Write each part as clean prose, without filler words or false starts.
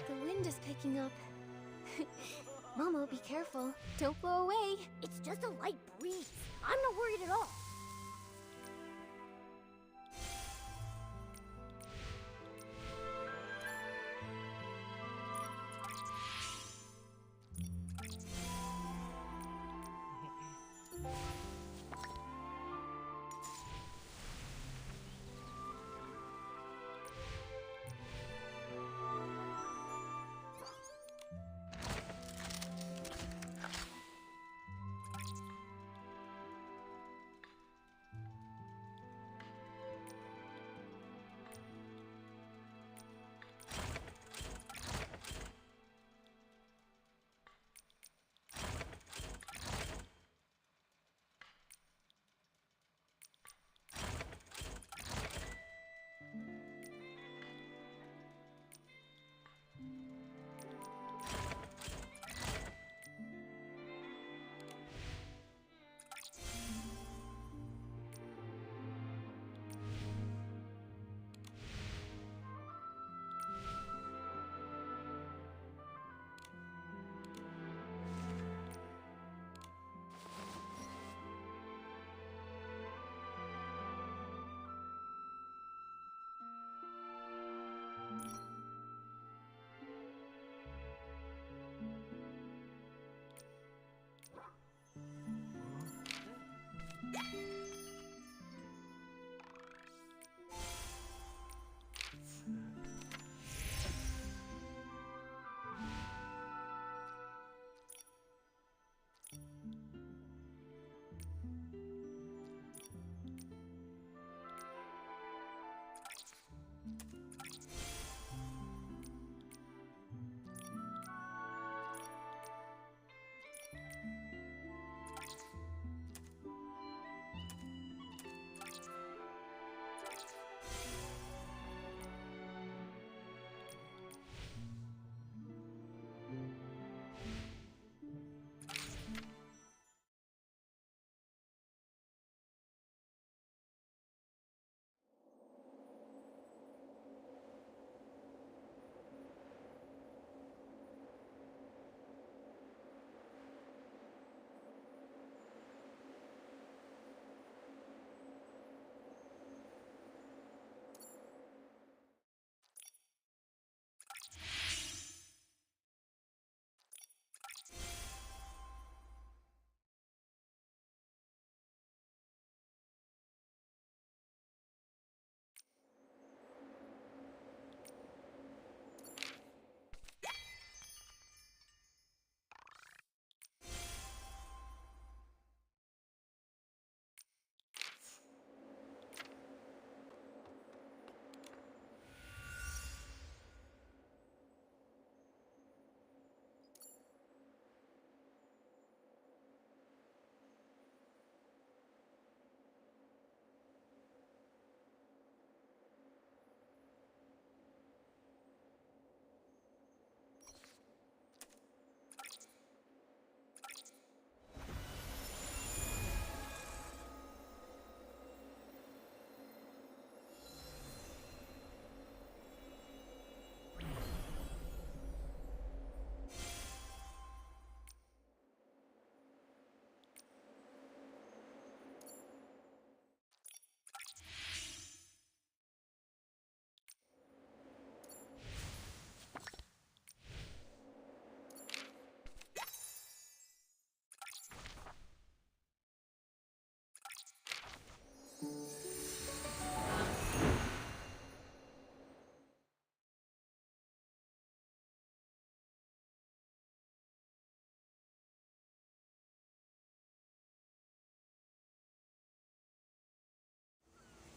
The wind is picking up. Momo, be careful. Don't blow away. It's just a light breeze. I'm not worried at all.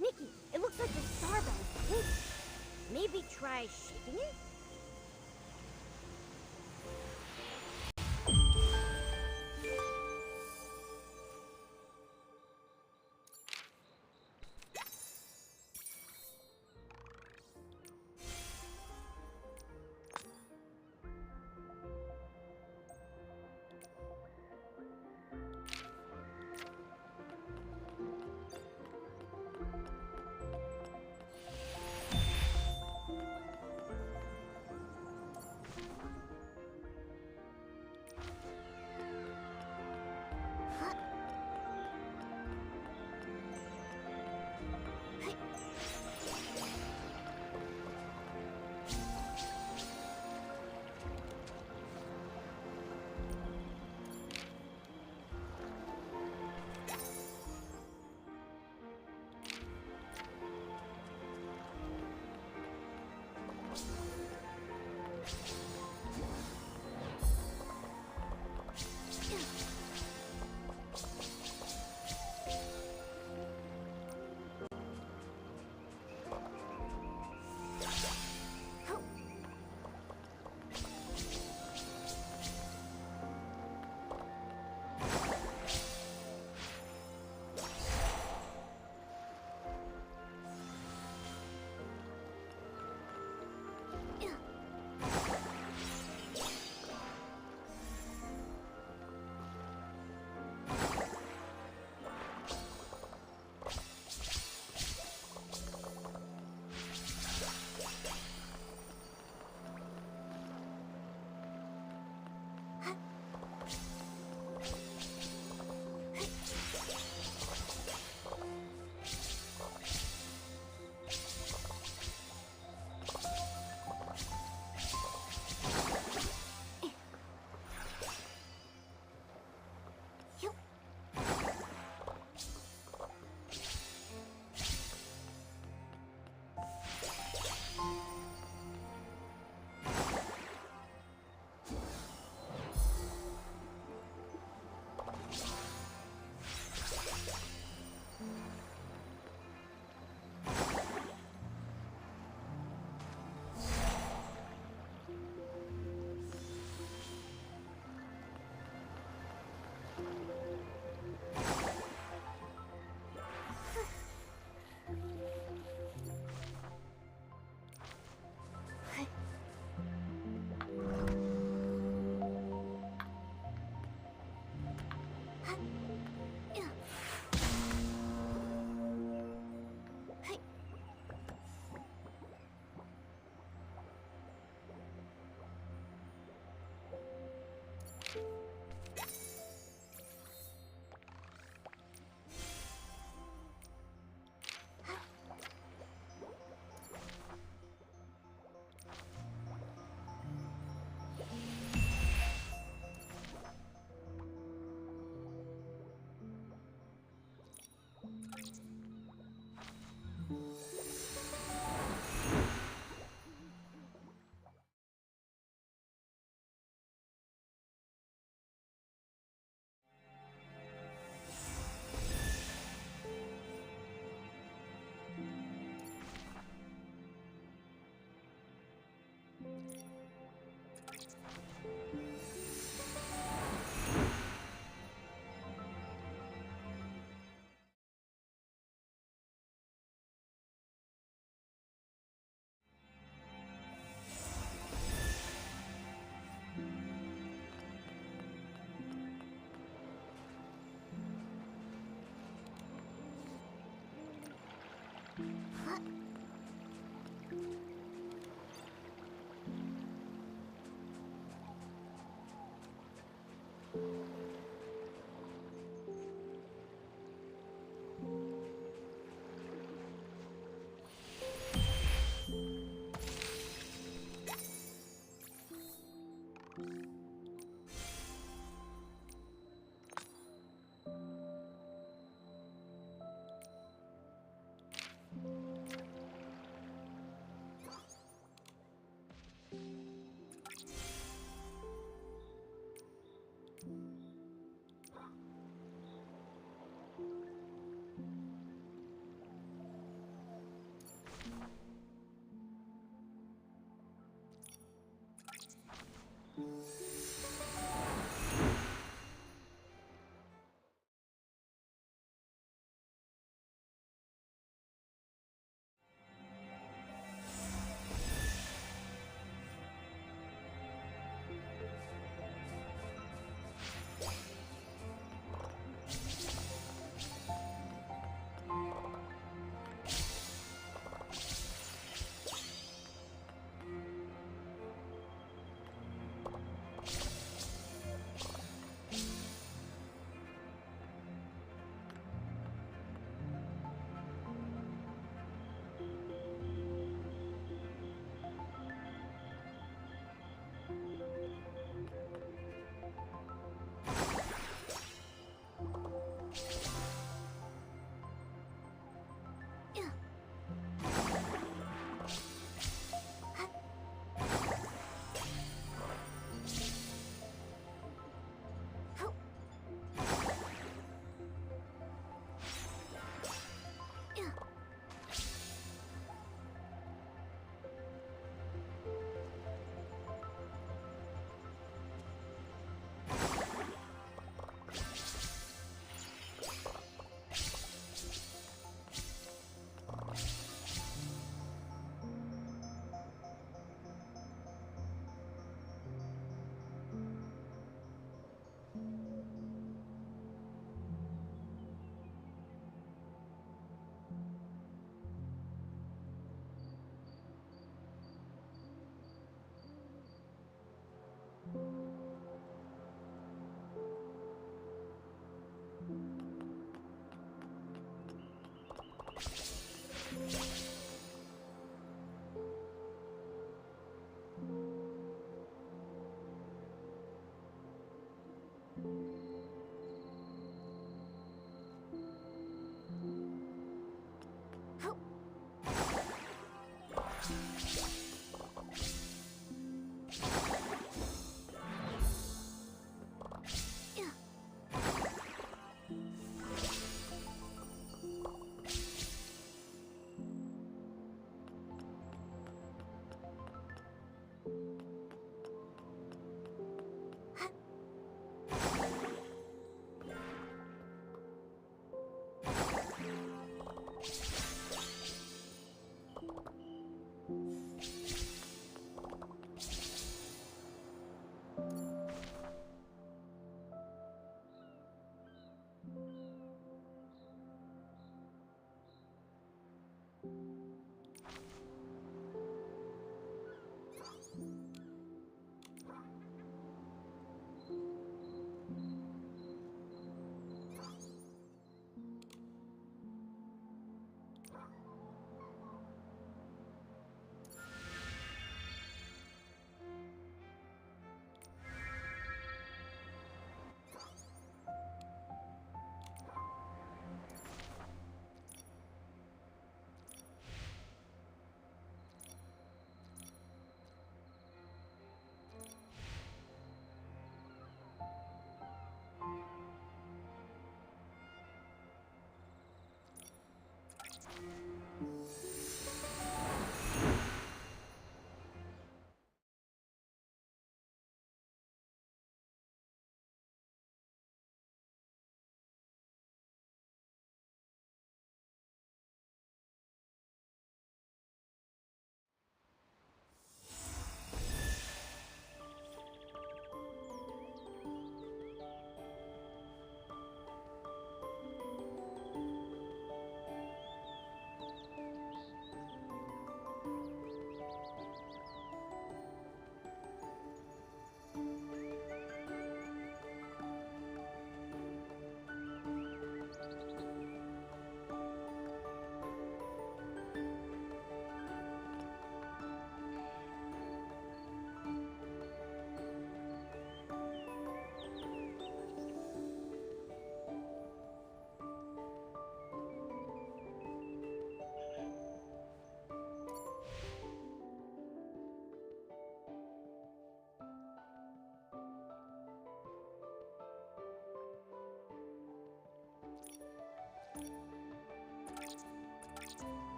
Nikki, it looks like the starbell is pink. Maybe try shaking it?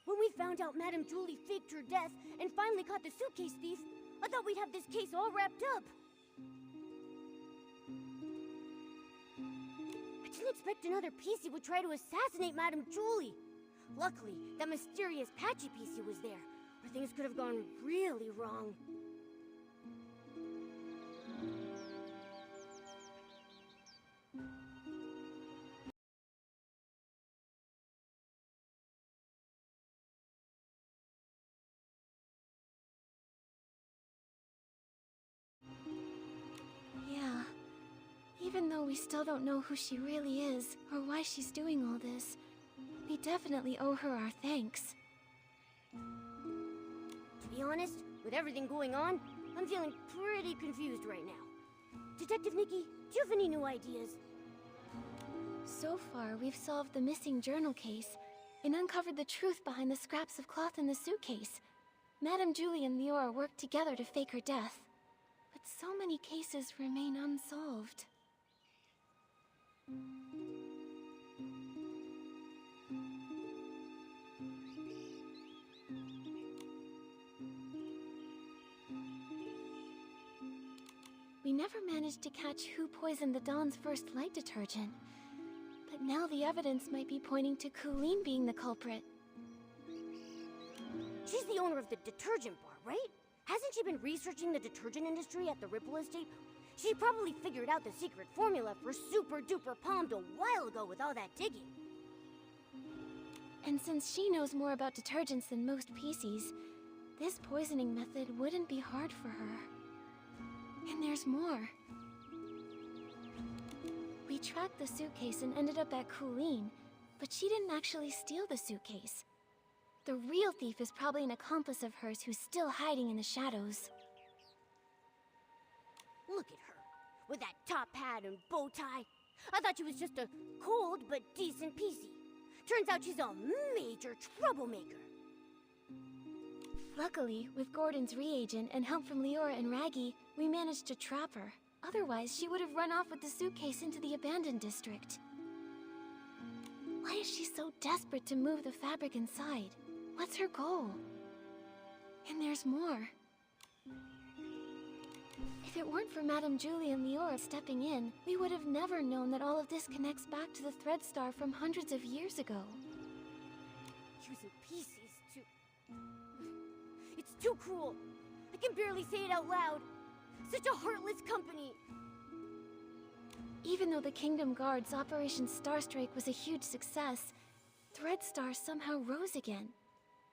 When we found out Madame Julie faked her death and finally caught the suitcase thief, I thought we'd have this case all wrapped up. I didn't expect another PC would try to assassinate Madame Julie. Luckily, that mysterious Patchy PC was there, or things could have gone really wrong. Yeah. Even though we still don't know who she really is, or why she's doing all this, we definitely owe her our thanks. To be honest, with everything going on, I'm feeling pretty confused right now. Detective Nikki, do you have any new ideas? So far, we've solved the missing journal case and uncovered the truth behind the scraps of cloth in the suitcase. Madame Julie and Leora worked together to fake her death. But so many cases remain unsolved. We never managed to catch who poisoned the Dawn's first light detergent. But now the evidence might be pointing to Colleen being the culprit. She's the owner of the detergent bar, right? Hasn't she been researching the detergent industry at the Ripple Estate? She probably figured out the secret formula for Super Duper Palmed a while ago with all that digging. And since she knows more about detergents than most PCs, this poisoning method wouldn't be hard for her. And there's more. We tracked the suitcase and ended up at Colleen, but she didn't actually steal the suitcase. The real thief is probably an accomplice of hers who's still hiding in the shadows. Look at her, with that top hat and bow tie. I thought she was just a cold but decent PC. Turns out she's a major troublemaker. Luckily, with Gordon's reagent and help from Leora and Raggy, we managed to trap her. Otherwise, she would have run off with the suitcase into the abandoned district. Why is she so desperate to move the fabric inside? What's her goal? And there's more. If it weren't for Madame Julie and Leora stepping in, we would have never known that all of this connects back to the Thread Star from hundreds of years ago. Using pieces to... It's too cruel. I can barely say it out loud. Such a heartless company. Even though the Kingdom Guard's Operation Starstrike was a huge success, Thread Star somehow rose again.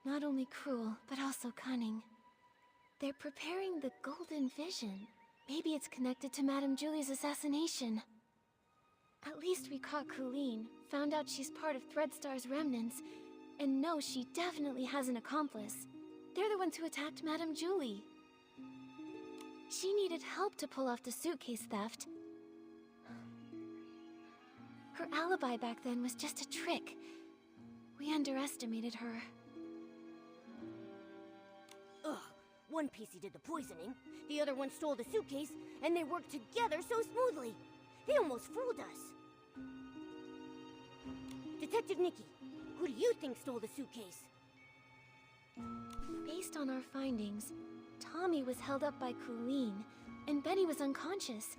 Not only cruel, but also cunning. They're preparing the Golden Vision. Maybe it's connected to Madame Julie's assassination. At least we caught Colleen, found out she's part of Thread Star's remnants, and know she definitely has an accomplice. They're the ones who attacked Madame Julie. She needed help to pull off the suitcase theft. Her alibi back then was just a trick. We underestimated her. Ugh. One PC did the poisoning, the other one stole the suitcase, and they worked together so smoothly. They almost fooled us. Detective Nikki, who do you think stole the suitcase? Based on our findings, Tommy was held up by Colleen, and Benny was unconscious.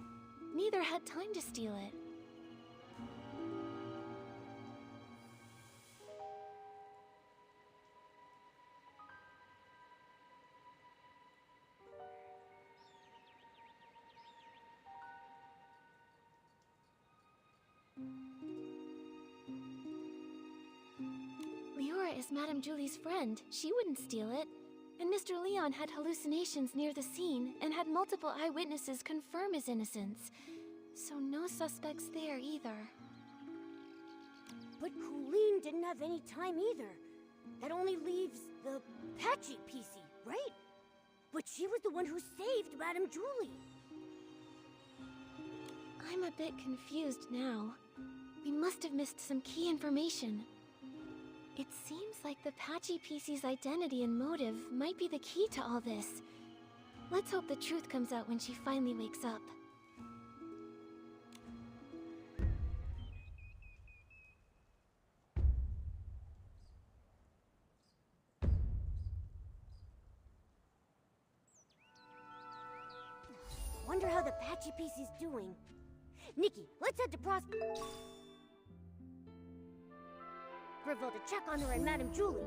Neither had time to steal it. Leora is Madame Julie's friend. She wouldn't steal it. And Mr. Leon had hallucinations near the scene and had multiple eyewitnesses confirm his innocence. So no suspects there either. But Colleen didn't have any time either. That only leaves the Patchy PC, right? But she was the one who saved Madame Julie. I'm a bit confused now. We must have missed some key information. It seems like the Patchy PC's identity and motive might be the key to all this. Let's hope the truth comes out when she finally wakes up. Wonder how the Patchy PC's doing. Nikki, let's head to Breville to check on her and Madame Julie.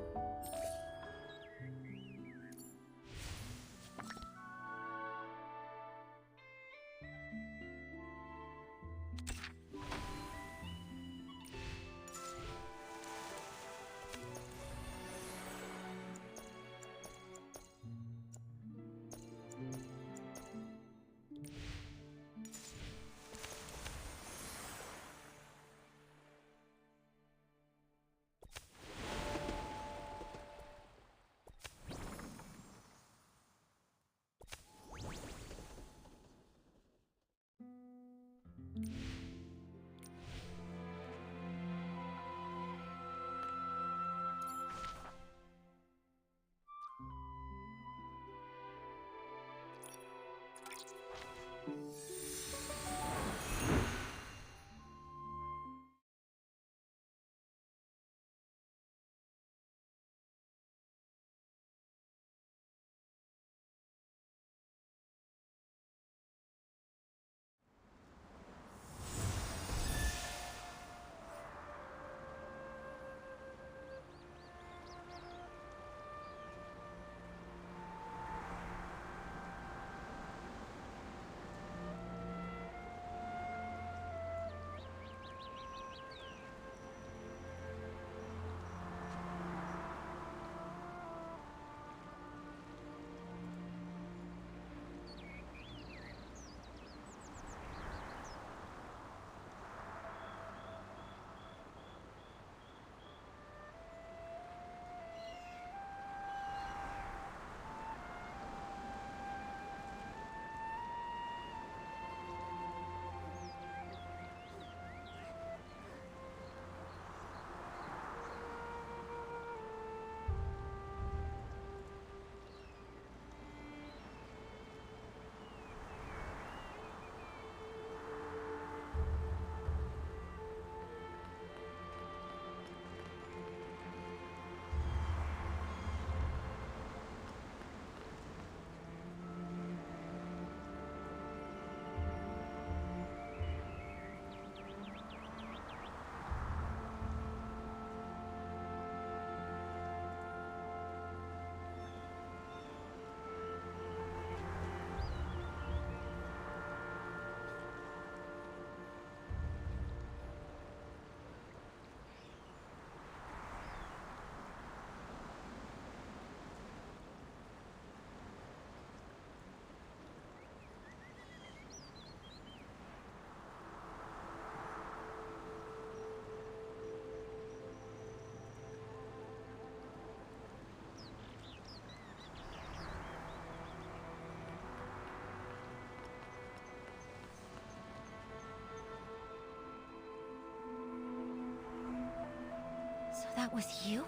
That was you?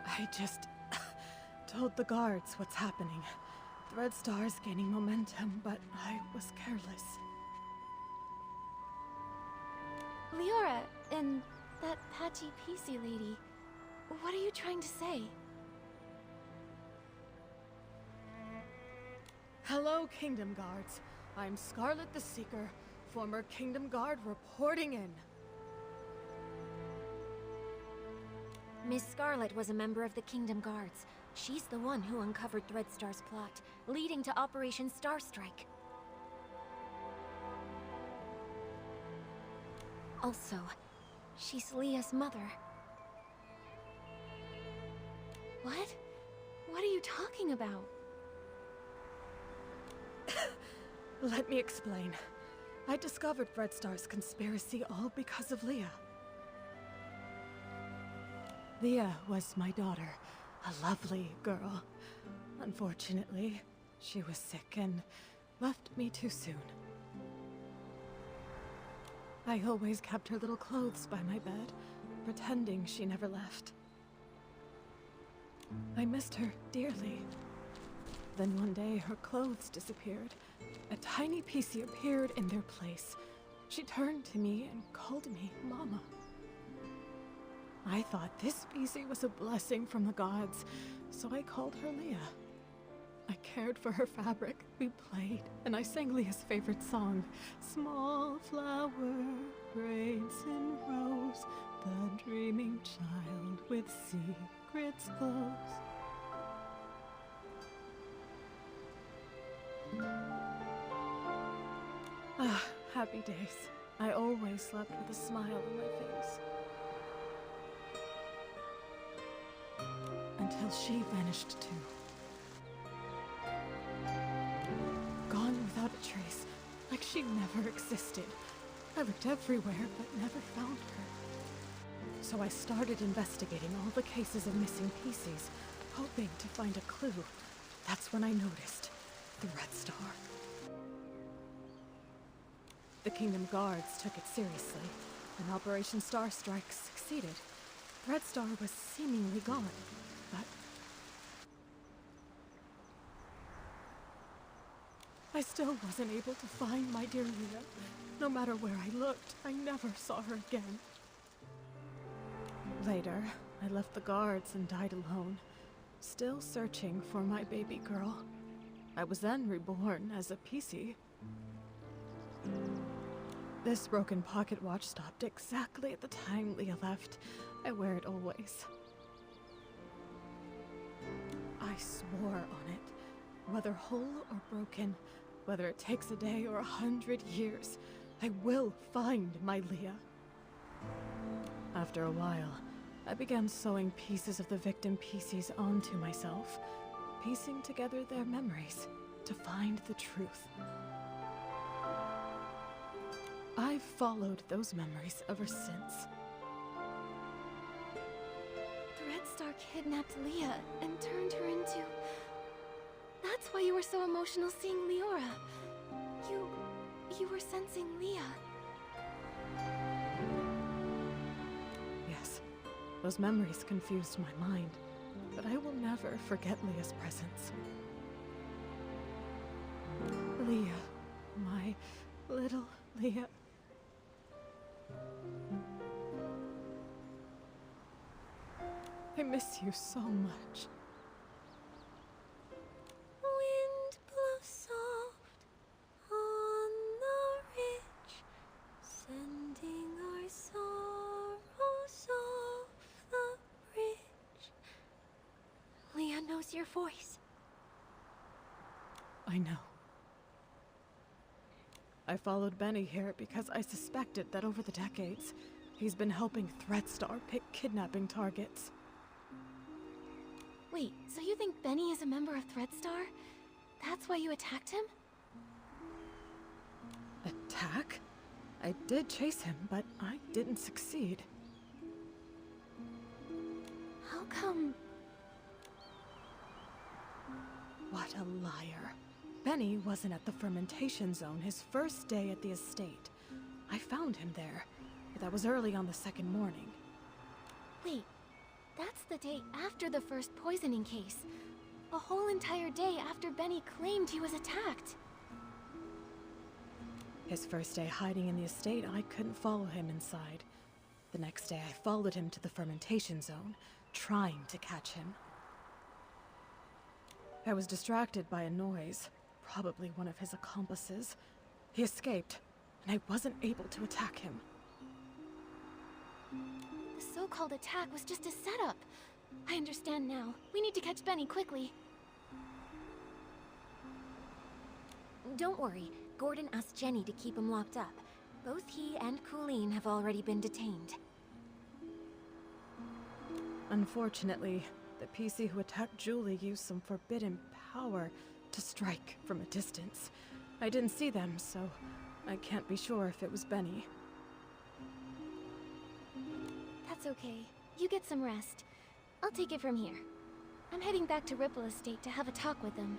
I just told the guards what's happening. Threadstar's gaining momentum, but I was careless. Leora and that patchy PC lady, what are you trying to say? Hello, Kingdom Guards. I'm Scarlet the Seeker, former Kingdom Guard reporting in. Miss Scarlet was a member of the Kingdom Guards. She's the one who uncovered Threadstar's plot, leading to Operation Starstrike. Also, she's Leah's mother. What? What are you talking about? Let me explain. I discovered Threadstar's conspiracy all because of Leah. Leah was my daughter, a lovely girl. Unfortunately, she was sick and left me too soon. I always kept her little clothes by my bed, pretending she never left. I missed her dearly. Then one day, her clothes disappeared. A tiny PC appeared in their place. She turned to me and called me Mama. I thought this PC was a blessing from the gods, so I called her Leah. I cared for her fabric, we played, and I sang Leah's favorite song. Small flower, braids in rows, the dreaming child with secrets close. Ah, happy days. I always slept with a smile on my face. Until she vanished too. Gone without a trace, like she never existed. I looked everywhere, but never found her. So I started investigating all the cases of missing PCs, hoping to find a clue. That's when I noticed the Red Star. The Kingdom Guards took it seriously, and Operation Starstrike succeeded. Red Star was seemingly gone, but I still wasn't able to find my dear Leah. No matter where I looked, I never saw her again. Later, I left the guards and died alone, still searching for my baby girl. I was then reborn as a PC. This broken pocket watch stopped exactly at the time Leah left. I wear it always. I swore on it. Whether whole or broken, whether it takes a day or 100 years, I will find my Leah. After a while, I began sewing pieces of the victim PCs onto myself, piecing together their memories to find the truth. I've followed those memories ever since. The Red Star kidnapped Leah and turned her into... That's why you were so emotional seeing Leora. You were sensing Leah. Yes, those memories confused my mind, but I will never forget Leah's presence. Leah, my little Leah. I miss you so much. Wind blows soft on the ridge, sending our sorrows off the bridge. Leah knows your voice. I know. I followed Benny here because I suspected that over the decades, he's been helping Threadstar pick kidnapping targets. Wait, so you think Benny is a member of Threadstar? That's why you attacked him? Attack? I did chase him, but I didn't succeed. How come... What a liar. Benny wasn't at the fermentation zone his first day at the estate. I found him there, but that was early on the second morning. Wait, that's the day after the first poisoning case. A whole entire day after Benny claimed he was attacked. His first day hiding in the estate, I couldn't follow him inside. The next day, I followed him to the fermentation zone, trying to catch him. I was distracted by a noise, probably one of his accomplices. He escaped, and I wasn't able to attack him. The so-called attack was just a setup. I understand now. We need to catch Benny quickly. Don't worry. Gordon asked Jenny to keep him locked up. Both he and Colleen have already been detained. Unfortunately, the PC who attacked Julie used some forbidden power to strike from a distance. I didn't see them, so I can't be sure if it was Benny. That's okay. You get some rest. I'll take it from here. I'm heading back to Ripple Estate to have a talk with them.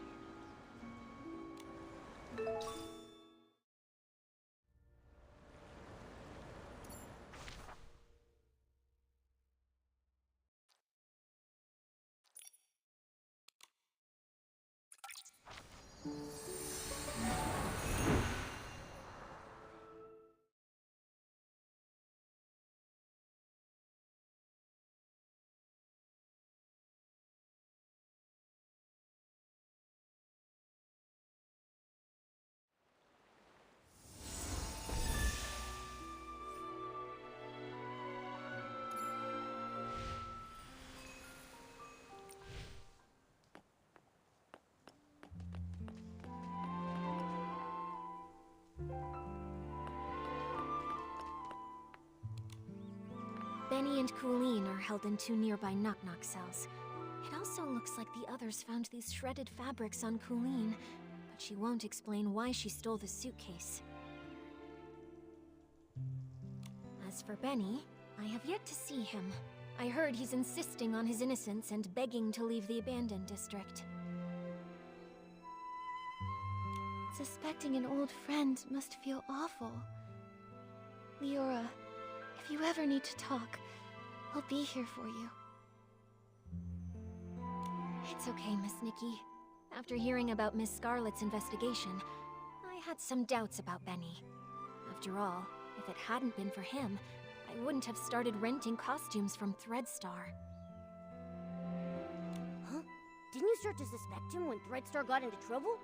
Benny and Colleen are held in 2 nearby knock-knock cells. It also looks like the others found these shredded fabrics on Colleen, but she won't explain why she stole the suitcase. As for Benny, I have yet to see him. I heard he's insisting on his innocence and begging to leave the abandoned district. Suspecting an old friend must feel awful. Leora, if you ever need to talk, I'll be here for you. It's okay, Miss Nikki. After hearing about Miss Scarlet's investigation, I had some doubts about Benny. After all, if it hadn't been for him, I wouldn't have started renting costumes from Threadstar. Huh? Didn't you start to suspect him when Threadstar got into trouble?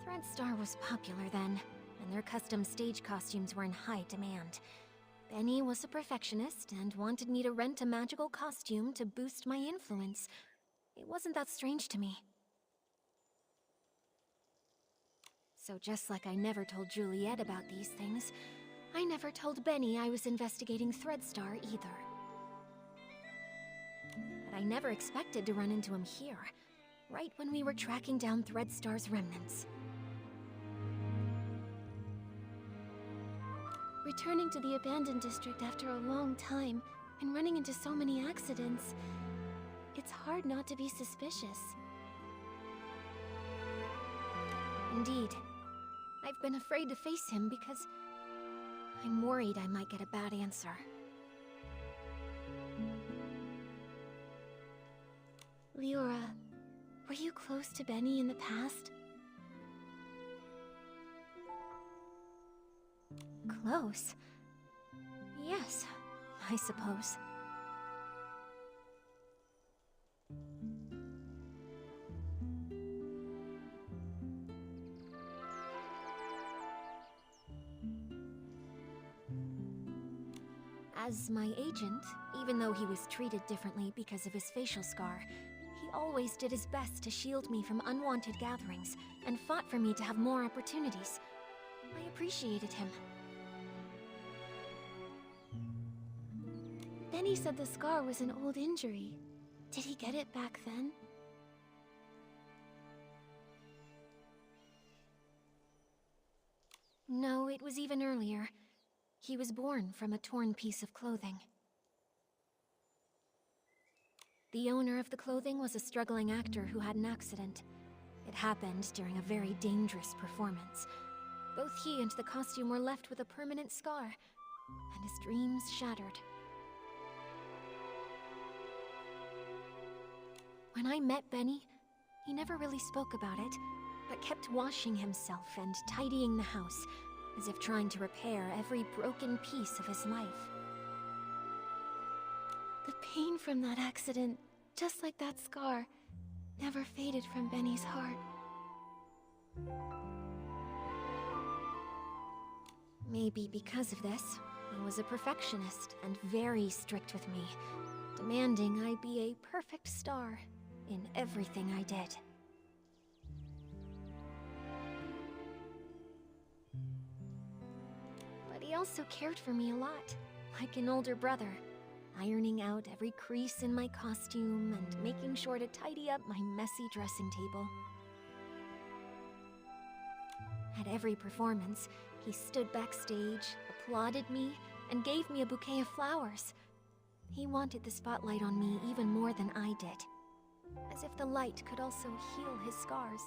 Threadstar was popular then, and their custom stage costumes were in high demand. Benny was a perfectionist and wanted me to rent a magical costume to boost my influence. It wasn't that strange to me. So just like I never told Juliet about these things, I never told Benny I was investigating Threadstar either. But I never expected to run into him here, right when we were tracking down Threadstar's remnants. Returning to the abandoned district after a long time, and running into so many accidents, it's hard not to be suspicious. Indeed. I've been afraid to face him because I'm worried I might get a bad answer. Leora, were you close to Benny in the past? Close? Yes, I suppose. As my agent, even though he was treated differently because of his facial scar, he always did his best to shield me from unwanted gatherings and fought for me to have more opportunities. I appreciated him. Benny said the scar was an old injury. Did he get it back then? No, it was even earlier. He was born from a torn piece of clothing. The owner of the clothing was a struggling actor who had an accident. It happened during a very dangerous performance. both he and the costume were left with a permanent scar, and his dreams shattered. When I met Benny, he never really spoke about it, but kept washing himself and tidying the house, as if trying to repair every broken piece of his life. The pain from that accident, just like that scar, never faded from Benny's heart. Maybe because of this, I was a perfectionist and very strict with me, demanding I be a perfect star in everything I did. But he also cared for me a lot, like an older brother, ironing out every crease in my costume and making sure to tidy up my messy dressing table. At every performance, he stood backstage, applauded me, and gave me a bouquet of flowers. He wanted the spotlight on me even more than I did, as if the light could also heal his scars.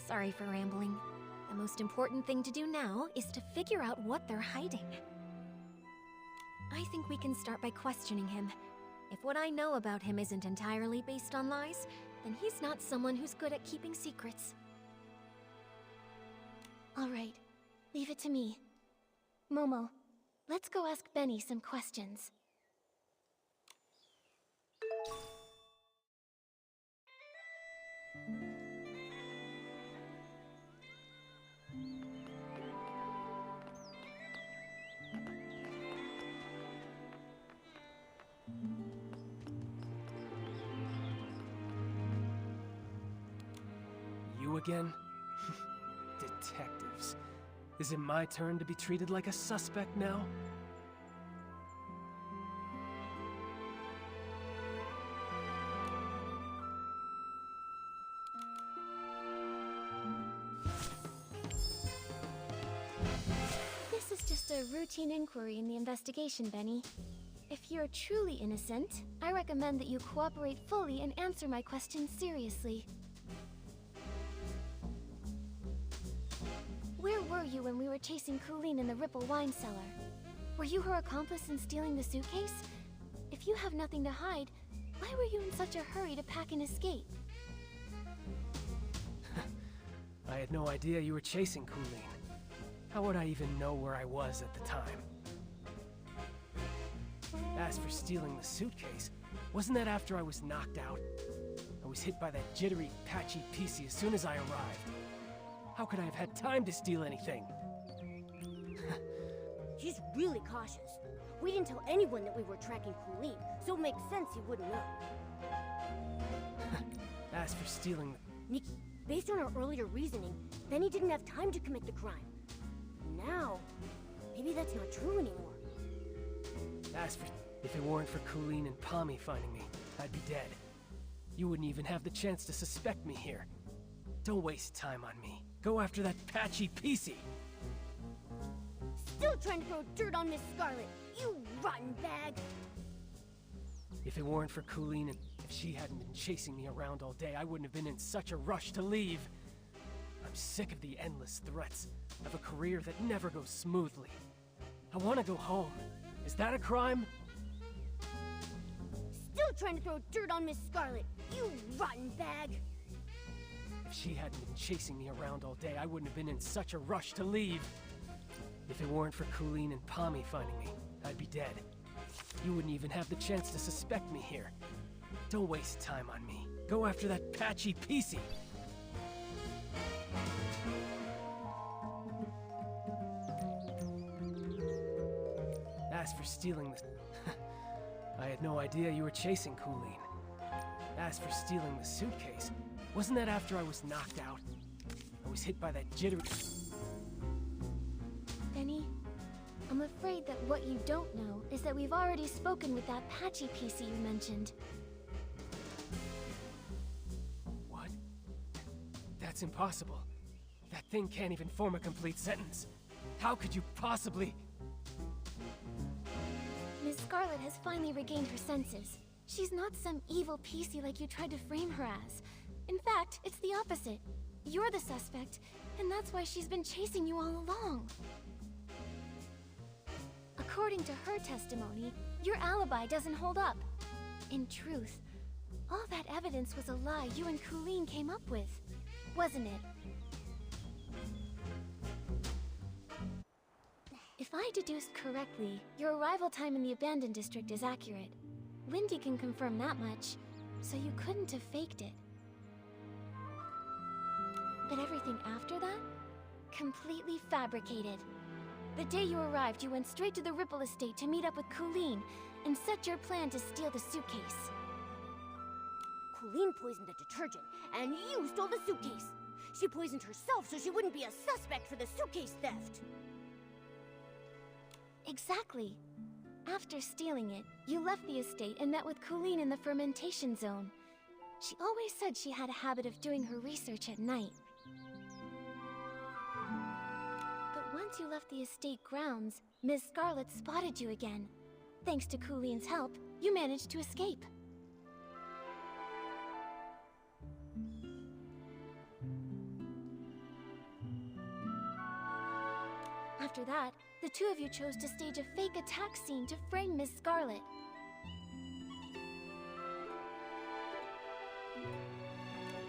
Sorry for rambling. The most important thing to do now is to figure out what they're hiding. I think we can start by questioning him. If what I know about him isn't entirely based on lies, then he's not someone who's good at keeping secrets. All right, leave it to me. Momo, let's go ask Benny some questions. You again? Detectives. Is it my turn to be treated like a suspect now? This is just a routine inquiry in the investigation, Benny. If you're truly innocent, I recommend that you cooperate fully and answer my questions seriously. Where were you when we were chasing Colleen in the Ripple wine cellar? Were you her accomplice in stealing the suitcase? If you have nothing to hide, why were you in such a hurry to pack and escape? I had no idea you were chasing Colleen. How would I even know where I was at the time? As for stealing the suitcase, wasn't that after I was knocked out? I was hit by that jittery, patchy PC as soon as I arrived. How could I have had time to steal anything? He's really cautious. We didn't tell anyone that we were tracking Colleen, so it makes sense he wouldn't know. As for stealing Nikki, based on our earlier reasoning, Benny didn't have time to commit the crime. Now, maybe that's not true anymore. As for if it weren't for Colleen and Pommy finding me, I'd be dead. You wouldn't even have the chance to suspect me here. Don't waste time on me. Go after that patchy PC! Still trying to throw dirt on Miss Scarlet, you rotten bag! If it weren't for Colleen and if she hadn't been chasing me around all day, I wouldn't have been in such a rush to leave. I'm sick of the endless threats, of a career that never goes smoothly. I want to go home. Is that a crime? Still trying to throw dirt on Miss Scarlet, you rotten bag! If she hadn't been chasing me around all day, I wouldn't have been in such a rush to leave. If it weren't for Colleen and Pommy finding me, I'd be dead. You wouldn't even have the chance to suspect me here. Don't waste time on me. Go after that patchy PC! As for stealing the... I had no idea you were chasing Colleen. As for stealing the suitcase, wasn't that after I was knocked out? I was hit by that jittery... Benny, I'm afraid that what you don't know is that we've already spoken with that patchy PC you mentioned. What? That's impossible. That thing can't even form a complete sentence. How could you possibly... Miss Scarlet has finally regained her senses. She's not some evil PC like you tried to frame her as. In fact, it's the opposite. You're the suspect, and that's why she's been chasing you all along. According to her testimony, your alibi doesn't hold up. In truth, all that evidence was a lie you and Colleen came up with, wasn't it? If I deduced correctly, your arrival time in the abandoned district is accurate. Lindy can confirm that much, so you couldn't have faked it. But everything after that? Completely fabricated. The day you arrived, you went straight to the Ripple Estate to meet up with Colleen and set your plan to steal the suitcase. Colleen poisoned the detergent, and you stole the suitcase. She poisoned herself so she wouldn't be a suspect for the suitcase theft. Exactly. After stealing it, you left the estate and met with Colleen in the fermentation zone. She always said she had a habit of doing her research at night. But once you left the estate grounds, Ms. Scarlet spotted you again. Thanks to Colleen's help, you managed to escape. After that, the two of you chose to stage a fake attack scene to frame Miss Scarlet.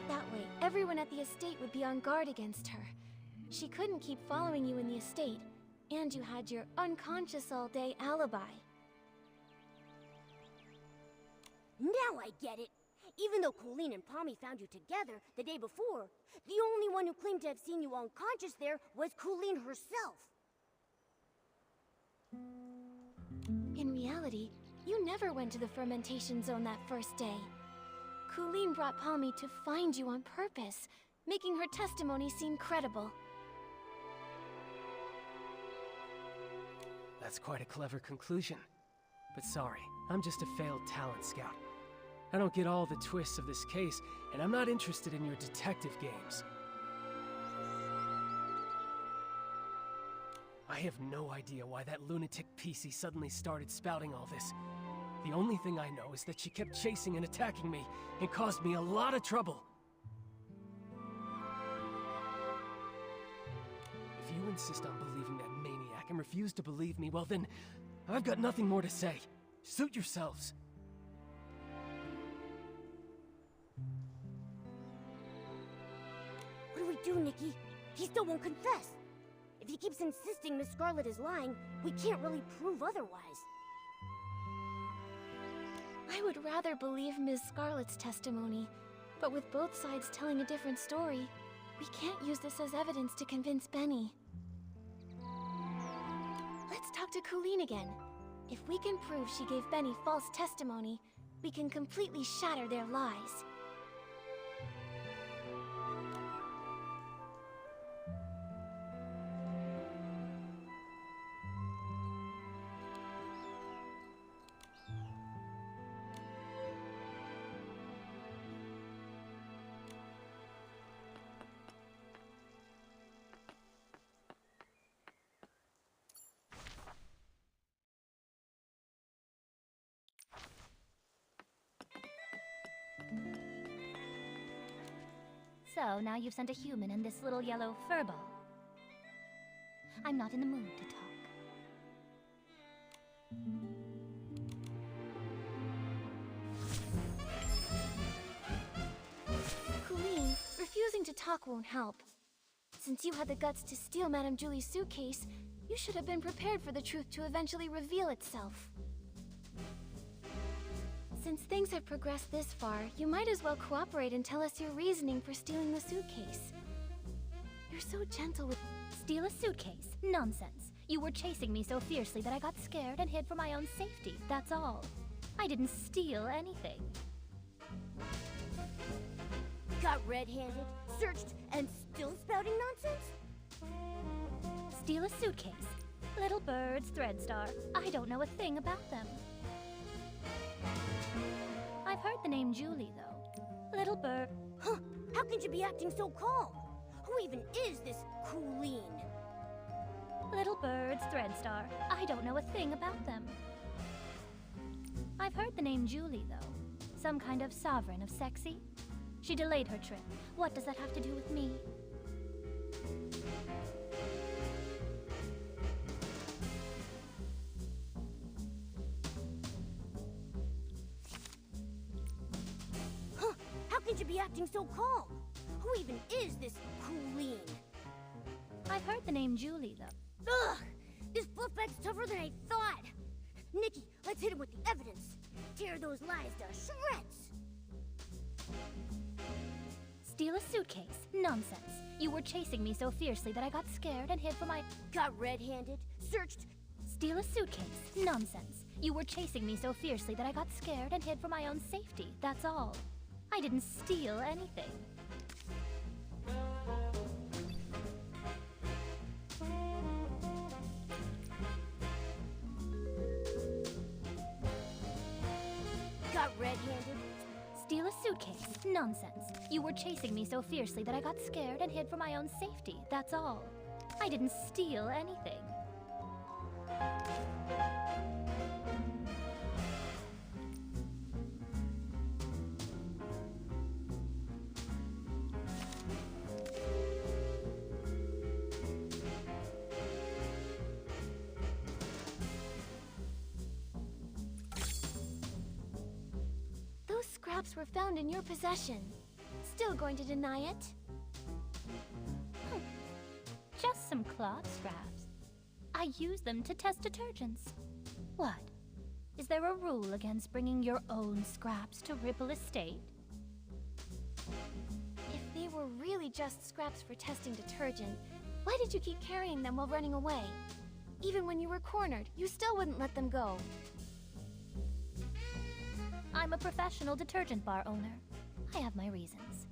That way, everyone at the estate would be on guard against her. She couldn't keep following you in the estate, and you had your unconscious all day alibi. Now I get it. Even though Colleen and Pommy found you together the day before, the only one who claimed to have seen you unconscious there was Colleen herself. In reality, you never went to the fermentation zone that first day. Colleen brought Pommy to find you on purpose, making her testimony seem credible. That's quite a clever conclusion. But sorry, I'm just a failed talent scout. I don't get all the twists of this case, and I'm not interested in your detective games. I have no idea why that lunatic PC suddenly started spouting all this. The only thing I know is that she kept chasing and attacking me, and caused me a lot of trouble. If you insist on believing that maniac and refuse to believe me, well then, I've got nothing more to say. Suit yourselves. What do we do, Nikki? He still won't confess. If he keeps insisting Miss Scarlet is lying, we can't really prove otherwise. I would rather believe Ms. Scarlet's testimony, but with both sides telling a different story, we can't use this as evidence to convince Benny. Let's talk to Colleen again. If we can prove she gave Benny false testimony, we can completely shatter their lies. So, now you've sent a human and this little yellow furball. I'm not in the mood to talk. Colleen, refusing to talk won't help. Since you had the guts to steal Madame Julie's suitcase, you should have been prepared for the truth to eventually reveal itself. Since things have progressed this far, you might as well cooperate and tell us your reasoning for stealing the suitcase. You're so gentle with— Steal a suitcase? Nonsense. You were chasing me so fiercely that I got scared and hid for my own safety, that's all. I didn't steal anything. Got red-handed, searched, and still spouting nonsense? Steal a suitcase? Little birds, Threadstar. I don't know a thing about them. I've heard the name Julie, though. Little bird. Huh? How can you be acting so calm? Who even is this Colleen? Little birds, Threadstar. I don't know a thing about them. I've heard the name Julie, though. Some kind of sovereign of sexy? She delayed her trip. What does that have to do with me? Huh? How can you be acting so calm? Who even is this Colleen? I've heard the name Julie, though. Ugh! This fluffbag's tougher than I thought! Nikki, let's hit him with the evidence. Tear those lies to shreds! Steal a suitcase? Nonsense. You were chasing me so fiercely that I got scared and hid for my... Got red-handed, searched... Steal a suitcase? Nonsense. You were chasing me so fiercely that I got scared and hid for my own safety, that's all. I didn't steal anything. Got red-handed? Steal a suitcase? Nonsense. You were chasing me so fiercely that I got scared and hid for my own safety, that's all. I didn't steal anything. Those scraps were found in your possession. Still going to deny it? Just some cloth scraps. I use them to test detergents. What? Is there a rule against bringing your own scraps to Ripple Estate? If they were really just scraps for testing detergent, why did you keep carrying them while running away? Even when you were cornered, you still wouldn't let them go. I'm a professional detergent bar owner. I have my reasons.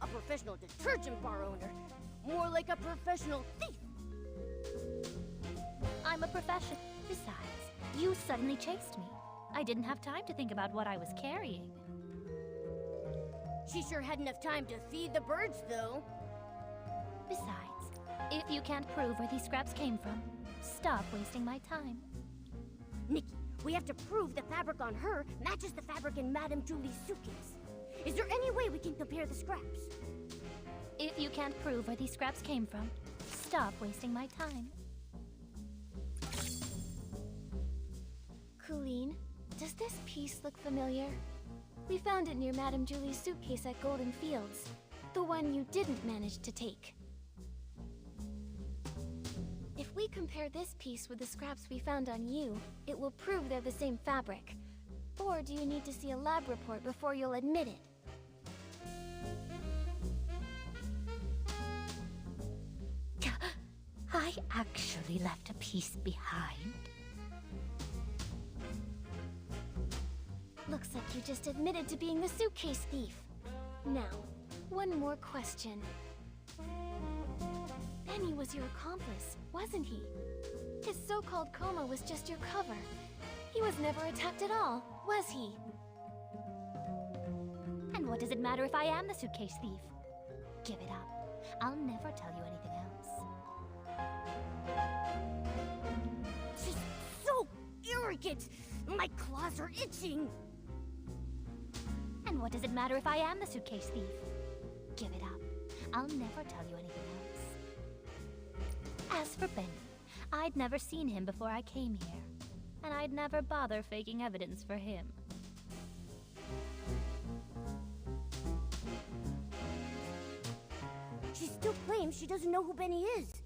A professional detergent bar owner. More like a professional thief. I'm a professional. Besides, you suddenly chased me. I didn't have time to think about what I was carrying. She sure had enough time to feed the birds, though. Besides, if you can't prove where these scraps came from, stop wasting my time. Nikki, we have to prove the fabric on her matches the fabric in Madame Julie's suitcase. Is there any way we can compare the scraps? If you can't prove where these scraps came from, stop wasting my time. Colleen, does this piece look familiar? We found it near Madame Julie's suitcase at Golden Fields. The one you didn't manage to take. If we compare this piece with the scraps we found on you, it will prove they're the same fabric. Or do you need to see a lab report before you'll admit it? I actually left a piece behind. Looks like you just admitted to being the suitcase thief. Now, one more question. Benny was your accomplice, wasn't he? His so-called coma was just your cover. He was never attacked at all, was he? And what does it matter if I am the suitcase thief? Give it up. I'll never tell you anything else. She's so arrogant! My claws are itching! And what does it matter if I am the suitcase thief? Give it up. I'll never tell you anything else. As for Benny, I'd never seen him before I came here. And I'd never bother faking evidence for him. She still claims she doesn't know who Benny is.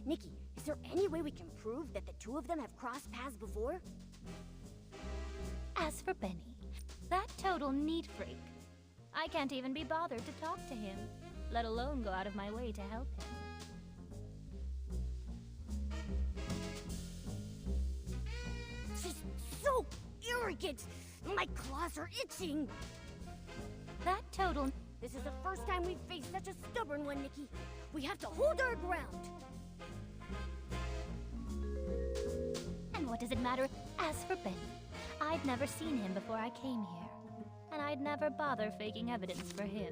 Nikki, is there any way we can prove that the two of them have crossed paths before? As for Benny, that total neat freak. I can't even be bothered to talk to him, let alone go out of my way to help him. She's so arrogant! My claws are itching! That total... This is the first time we've faced such a stubborn one, Nikki. We have to hold our ground. And what does it matter? As for Benny, I'd never seen him before I came here. And I'd never bother faking evidence for him.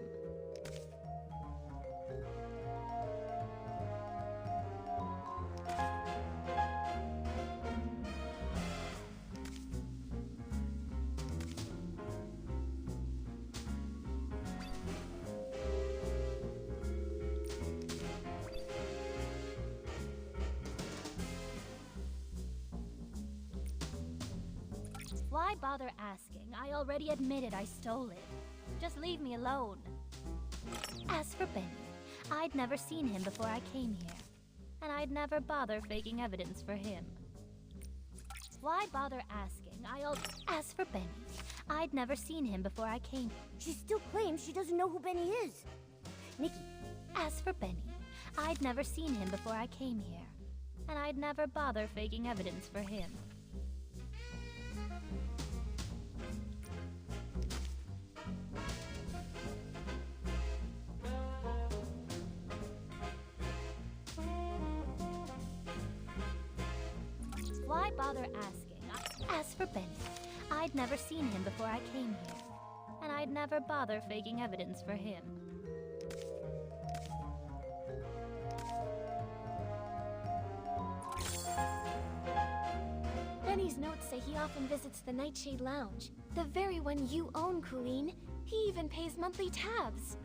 Why bother asking? I already admitted I stole it. Just leave me alone. As for Benny, I'd never seen him before I came here. And I'd never bother faking evidence for him. Why bother asking? As for Benny, I'd never seen him before I came. She still claims she doesn't know who Benny is. Nikki. As for Benny, I'd never seen him before I came here. And I'd never bother faking evidence for him. Why bother asking? As for Benny, I'd never seen him before I came here. And I'd never bother faking evidence for him. Benny's notes say he often visits the Nightshade Lounge, the very one you own, Colleen. He even pays monthly tabs.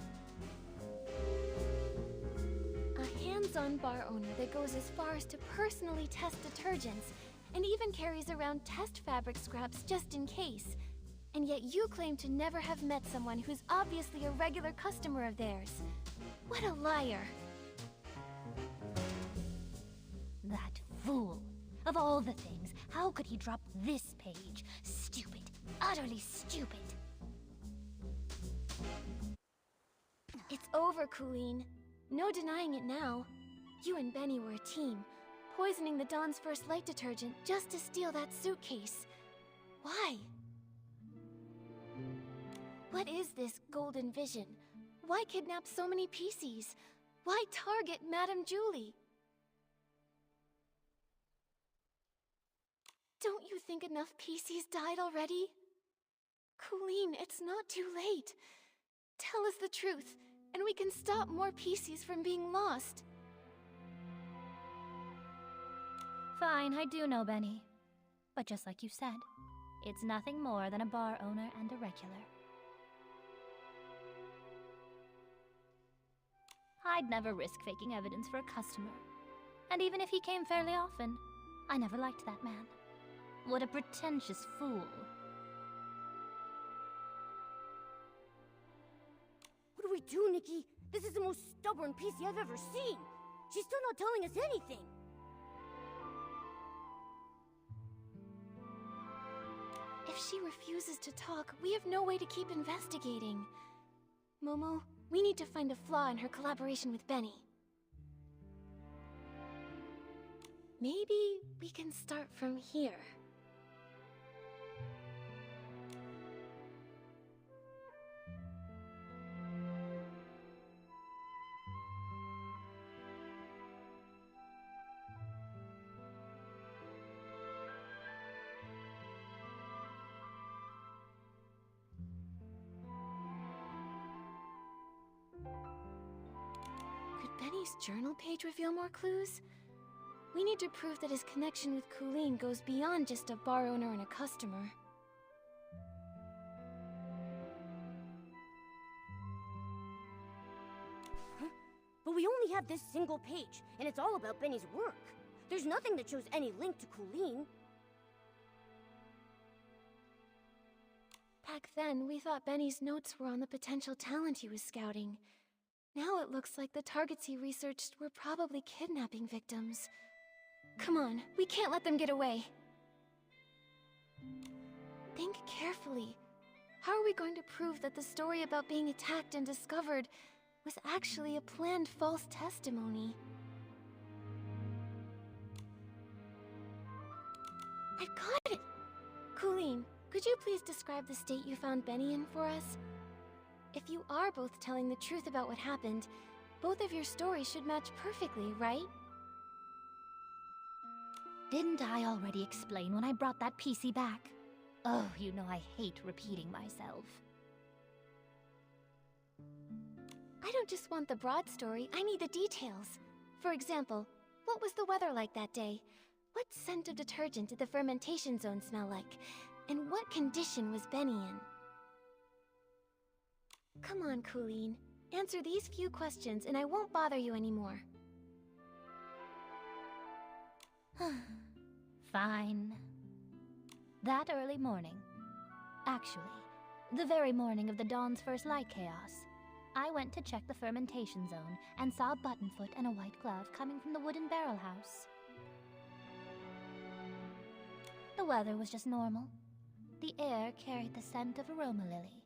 A hands-on bar owner that goes as far as to personally test detergents, and even carries around test fabric scraps just in case. And yet you claim to never have met someone who's obviously a regular customer of theirs. What a liar. That fool. Of all the things, how could he drop this page? Stupid. Utterly stupid. It's over, Colleen. No denying it now. You and Benny were a team, poisoning the Dawn's first light detergent just to steal that suitcase. Why? What is this golden vision? Why kidnap so many PCs? Why target Madame Julie? Don't you think enough PCs died already? Colleen, it's not too late. Tell us the truth, and we can stop more PCs from being lost. Fine, I do know Benny. But just like you said, it's nothing more than a bar owner and a regular. I'd never risk faking evidence for a customer. And even if he came fairly often, I never liked that man. What a pretentious fool. What do we do, Nikki? This is the most stubborn PC I've ever seen. She's still not telling us anything. If she refuses to talk, we have no way to keep investigating. Momo, we need to find a flaw in her collaboration with Benny. Maybe we can start from here. Benny's journal page reveal more clues? We need to prove that his connection with Colleen goes beyond just a bar owner and a customer. Huh? But we only have this single page, and it's all about Benny's work. There's nothing that shows any link to Colleen. Back then, we thought Benny's notes were on the potential talent he was scouting. Now it looks like the targets he researched were probably kidnapping victims. Come on, we can't let them get away. Think carefully. How are we going to prove that the story about being attacked and discovered was actually a planned false testimony? I've got it! Colleen, could you please describe the state you found Benny in for us? If you are both telling the truth about what happened, both of your stories should match perfectly, right? Didn't I already explain when I brought that PC back? Oh, you know I hate repeating myself. I don't just want the broad story, I need the details. For example, what was the weather like that day? What scent of detergent did the fermentation zone smell like? And what condition was Benny in? Come on, Colleen. Answer these few questions and I won't bother you anymore. Fine. That early morning, actually, the very morning of the Dawn's first light chaos, I went to check the fermentation zone and saw Buttonfoot and a white glove coming from the wooden barrel house. The weather was just normal. The air carried the scent of aroma lily,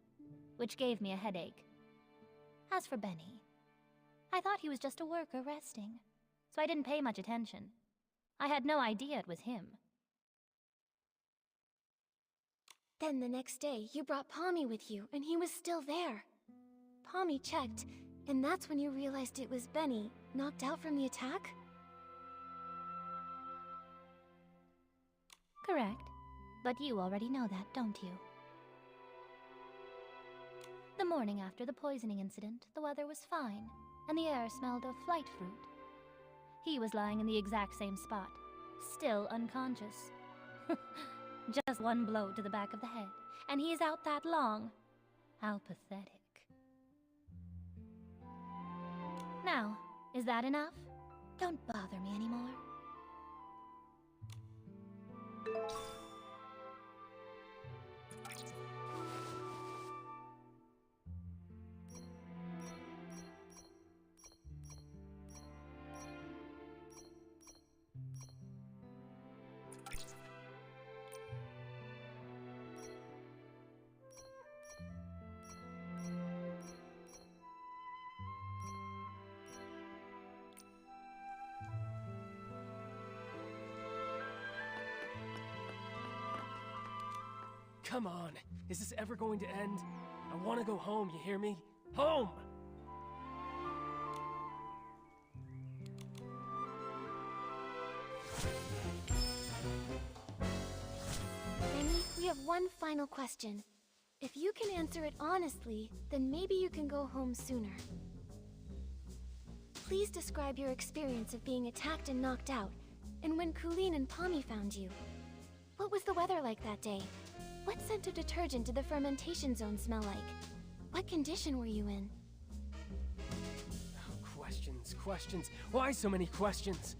which gave me a headache. As for Benny, I thought he was just a worker resting, so I didn't pay much attention. I had no idea it was him. Then the next day, you brought Pommy with you, and he was still there. Pommy checked, and that's when you realized it was Benny, knocked out from the attack? Correct. But you already know that, don't you? The morning after the poisoning incident, the weather was fine, and the air smelled of flight fruit. He was lying in the exact same spot, still unconscious. Just one blow to the back of the head, and he is out that long. How pathetic. Now, is that enough? Don't bother me anymore. Come on, is this ever going to end? I want to go home, you hear me? Home! Benny, we have one final question. If you can answer it honestly, then maybe you can go home sooner. Please describe your experience of being attacked and knocked out, and when Colleen and Pommy found you. What was the weather like that day? What scent of detergent did the fermentation zone smell like? What condition were you in? Questions, questions. Why so many questions?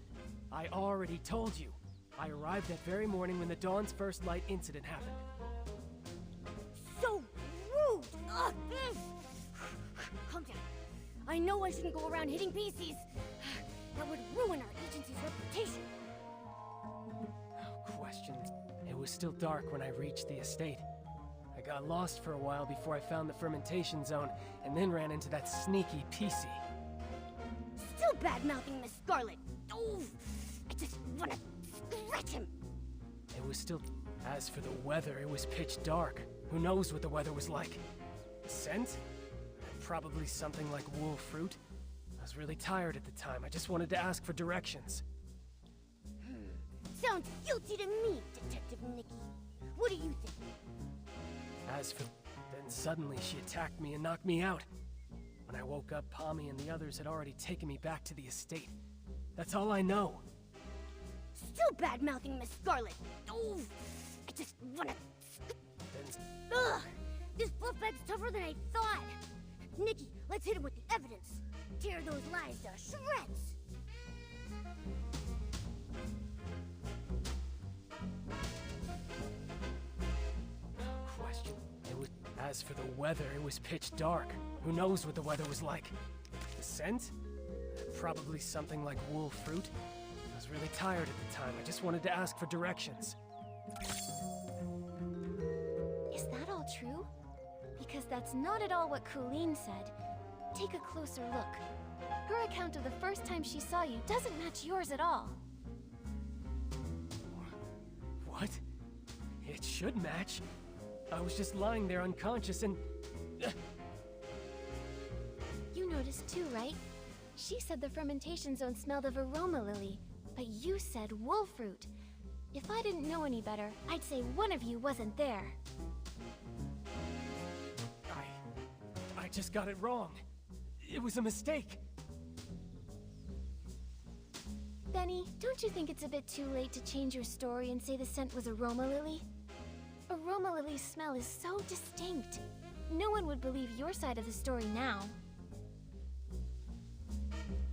I already told you. I arrived that very morning when the Dawn's first light incident happened. So rude! Ugh. Calm down. I know I shouldn't go around hitting PCs. That would ruin our agency's reputation. Questions. It was still dark when I reached the estate. I got lost for a while before I found the fermentation zone, and then ran into that sneaky PC. Still bad-mouthing Miss Scarlet. Oh, I just wanna scratch him. It was still... As for the weather, it was pitch dark. Who knows what the weather was like? Scent? Probably something like wool fruit. I was really tired at the time. I just wanted to ask for directions. Sounds guilty to me, Detective Nikki. What do you think? As for... Then suddenly she attacked me and knocked me out. When I woke up, Pommy and the others had already taken me back to the estate. That's all I know. Still bad-mouthing Miss Scarlet. Oh, I just wanna... Then... Ugh! This fluffbag's tougher than I thought. Nikki, let's hit him with the evidence. Tear those lies to shreds. Question. It was... As for the weather, it was pitch dark. Who knows what the weather was like? The scent? Probably something like wool fruit. I was really tired at the time. I just wanted to ask for directions. Is that all true? Because that's not at all what Colleen said. Take a closer look. Her account of the first time she saw you doesn't match yours at all. What? It should match. I was just lying there unconscious and... You noticed too, right? She said the fermentation zone smelled of aroma lily, but you said wool fruit. If I didn't know any better, I'd say one of you wasn't there. I just got it wrong. It was a mistake. Benny, don't you think it's a bit too late to change your story and say the scent was aroma lily? Aroma lily's smell is so distinct. No one would believe your side of the story now.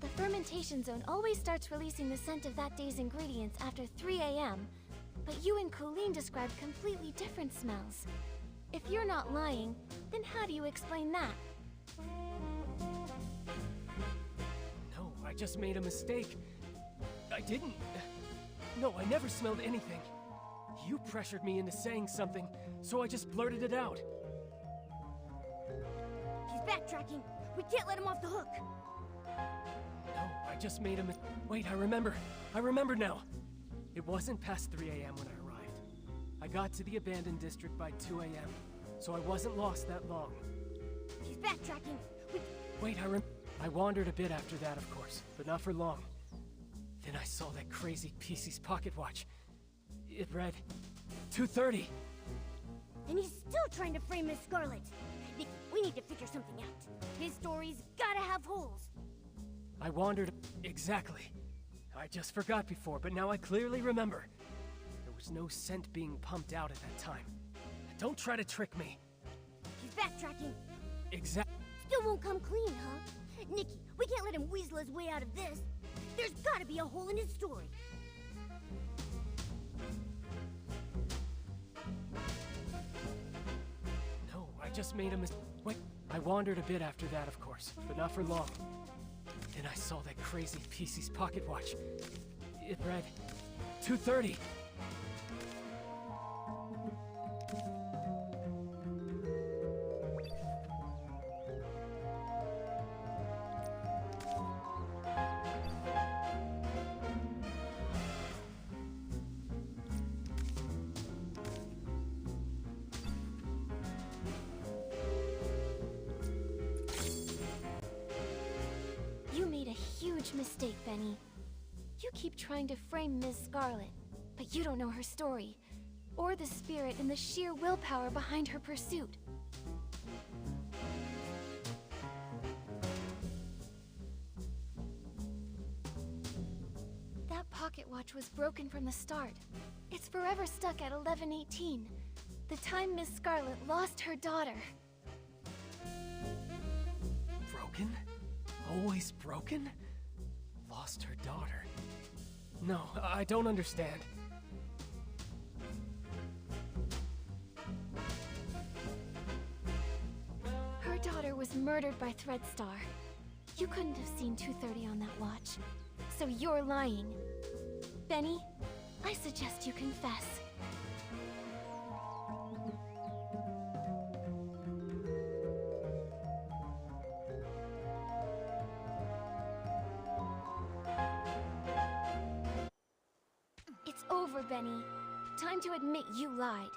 The fermentation zone always starts releasing the scent of that day's ingredients after 3 a.m., but you and Colleen described completely different smells. If you're not lying, then how do you explain that? No, I just made a mistake. I didn't. No, I never smelled anything. You pressured me into saying something, so I just blurted it out. He's backtracking. We can't let him off the hook. No, I just made a Wait, I remember. I remember now. It wasn't past 3 a.m. when I arrived. I got to the abandoned district by 2 a.m., so I wasn't lost that long. He's backtracking. Wait, I wandered a bit after that, of course, but not for long. Then I saw that crazy PC's pocket watch. It read 2:30. And he's still trying to frame Miss Scarlet. Nikki, we need to figure something out. His story's gotta have holes. I wandered... Exactly. I just forgot before, but now I clearly remember. There was no scent being pumped out at that time. Don't try to trick me. He's backtracking. Still won't come clean, huh? Nikki, we can't let him weasel his way out of this. There's gotta be a hole in his story. No, I just made a Wait, I wandered a bit after that, of course, but not for long. Then I saw that crazy PC's pocket watch. It read 2:30. You made a huge mistake, Benny. You keep trying to frame Ms. Scarlet, but you don't know her story, or the spirit and the sheer willpower behind her pursuit. That pocket watch was broken from the start. It's forever stuck at 11:18, the time Miss Scarlet lost her daughter. Broken? Always broken? Lost her daughter. No, I don't understand. Her daughter was murdered by Threadstar. You couldn't have seen 2:30 on that watch. So you're lying. Benny, I suggest you confess. It's over, Benny. Time to admit you lied.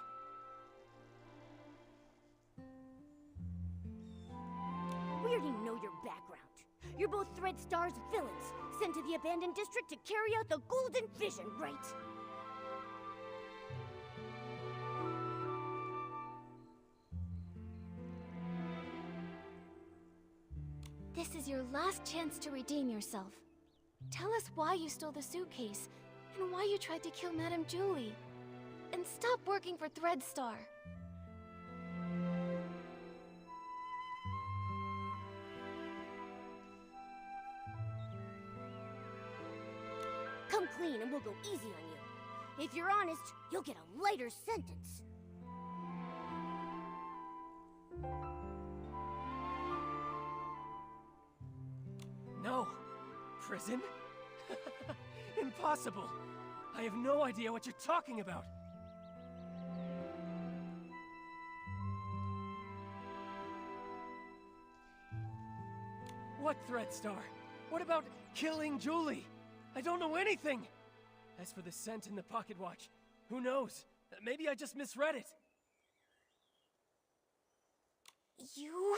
We already know your background. You're both Threadstar's villains, sent to the abandoned district to carry out the Golden Vision, right? This is your last chance to redeem yourself. Tell us why you stole the suitcase, and why you tried to kill Madame Julie. And stop working for Threadstar. Come clean and we'll go easy on you. If you're honest, you'll get a lighter sentence. No. Prison? Impossible. I have no idea what you're talking about. What Threadstar? What about killing Julie? I don't know anything! As for the scent in the pocket watch, who knows? Maybe I just misread it. You...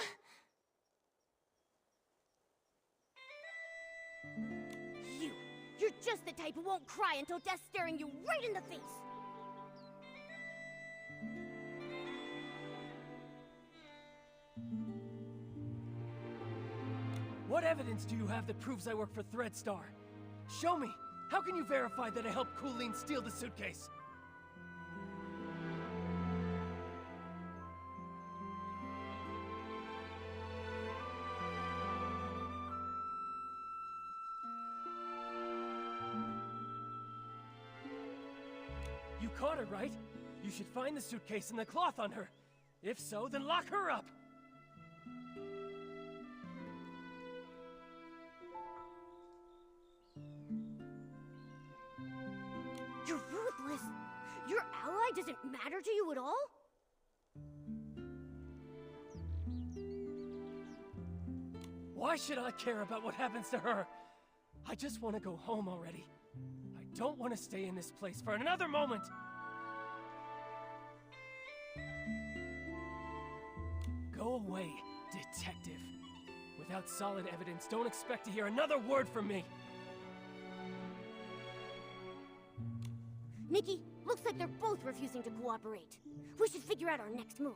You're just the type who won't cry until death's staring you right in the face! What evidence do you have that proves I work for Threadstar? Show me! How can you verify that I helped Colleen steal the suitcase? You caught her, right? You should find the suitcase and the cloth on her. If so, then lock her up! You're ruthless! Your ally doesn't matter to you at all? Why should I care about what happens to her? I just want to go home already. I don't want to stay in this place for another moment! Go away, detective. Without solid evidence, don't expect to hear another word from me! Nikki, looks like they're both refusing to cooperate. We should figure out our next move.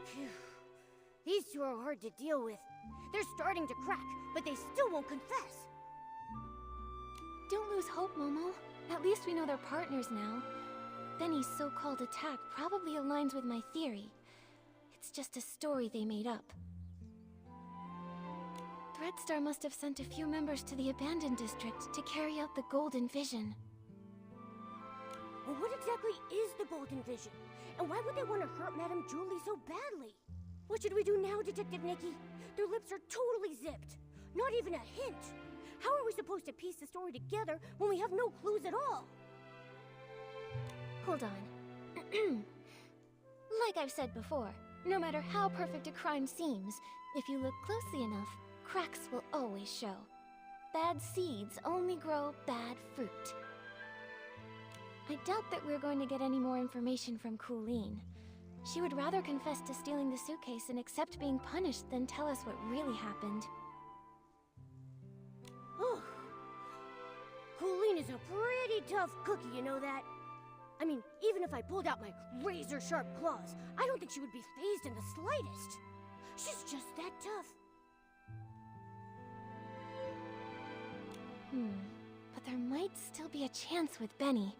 Phew. These two are hard to deal with. They're starting to crack, but they still won't confess. Don't lose hope, Momo. At least we know they're partners now. Benny's so-called attack probably aligns with my theory. It's just a story they made up. Threadstar must have sent a few members to the abandoned district to carry out the Golden Vision. Well, what exactly is the Golden Vision? And why would they want to hurt Madame Julie so badly? What should we do now, Detective Nikki? Their lips are totally zipped. Not even a hint. How are we supposed to piece the story together when we have no clues at all? Hold on. Like I've said before, no matter how perfect a crime seems, if you look closely enough, cracks will always show. Bad seeds only grow bad fruit. I doubt that we're going to get any more information from Colleen. She would rather confess to stealing the suitcase and accept being punished than tell us what really happened. Oh, Colleen is a pretty tough cookie, you know that? I mean, even if I pulled out my razor-sharp claws, I don't think she would be fazed in the slightest. She's just that tough. But there might still be a chance with Benny.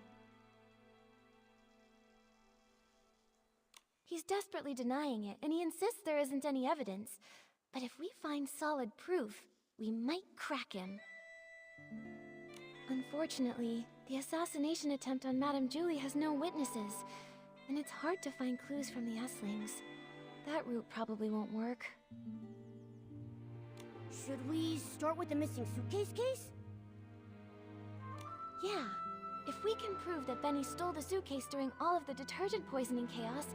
He's desperately denying it, and he insists there isn't any evidence. But if we find solid proof, we might crack him. Unfortunately, the assassination attempt on Madame Julie has no witnesses, and it's hard to find clues from the Esslings. That route probably won't work. Should we start with the missing suitcase case? Yeah. If we can prove that Benny stole the suitcase during all of the detergent poisoning chaos,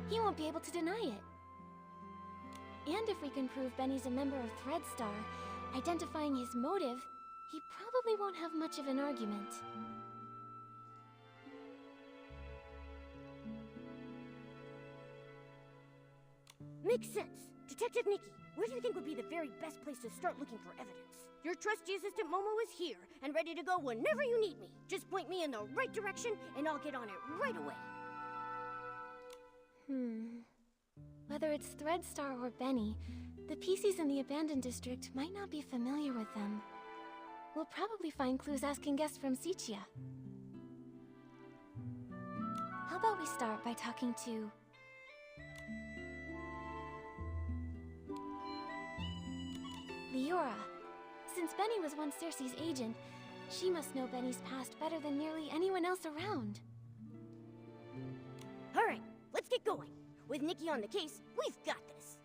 he won't be able to deny it. And if we can prove Benny's a member of Threadstar, identifying his motive, he probably won't have much of an argument. Makes sense. Detective Nikki, where do you think would be the very best place to start looking for evidence? Your trusty assistant Momo is here and ready to go whenever you need me. Just point me in the right direction and I'll get on it right away. Whether it's Threadstar or Benny, the PCs in the abandoned district might not be familiar with them. We'll probably find clues asking guests from Sichia. How about we start by talking to... Leora. Since Benny was once Circe's agent, she must know Benny's past better than nearly anyone else around. Alright, let's get going. With Nikki on the case, we've got this.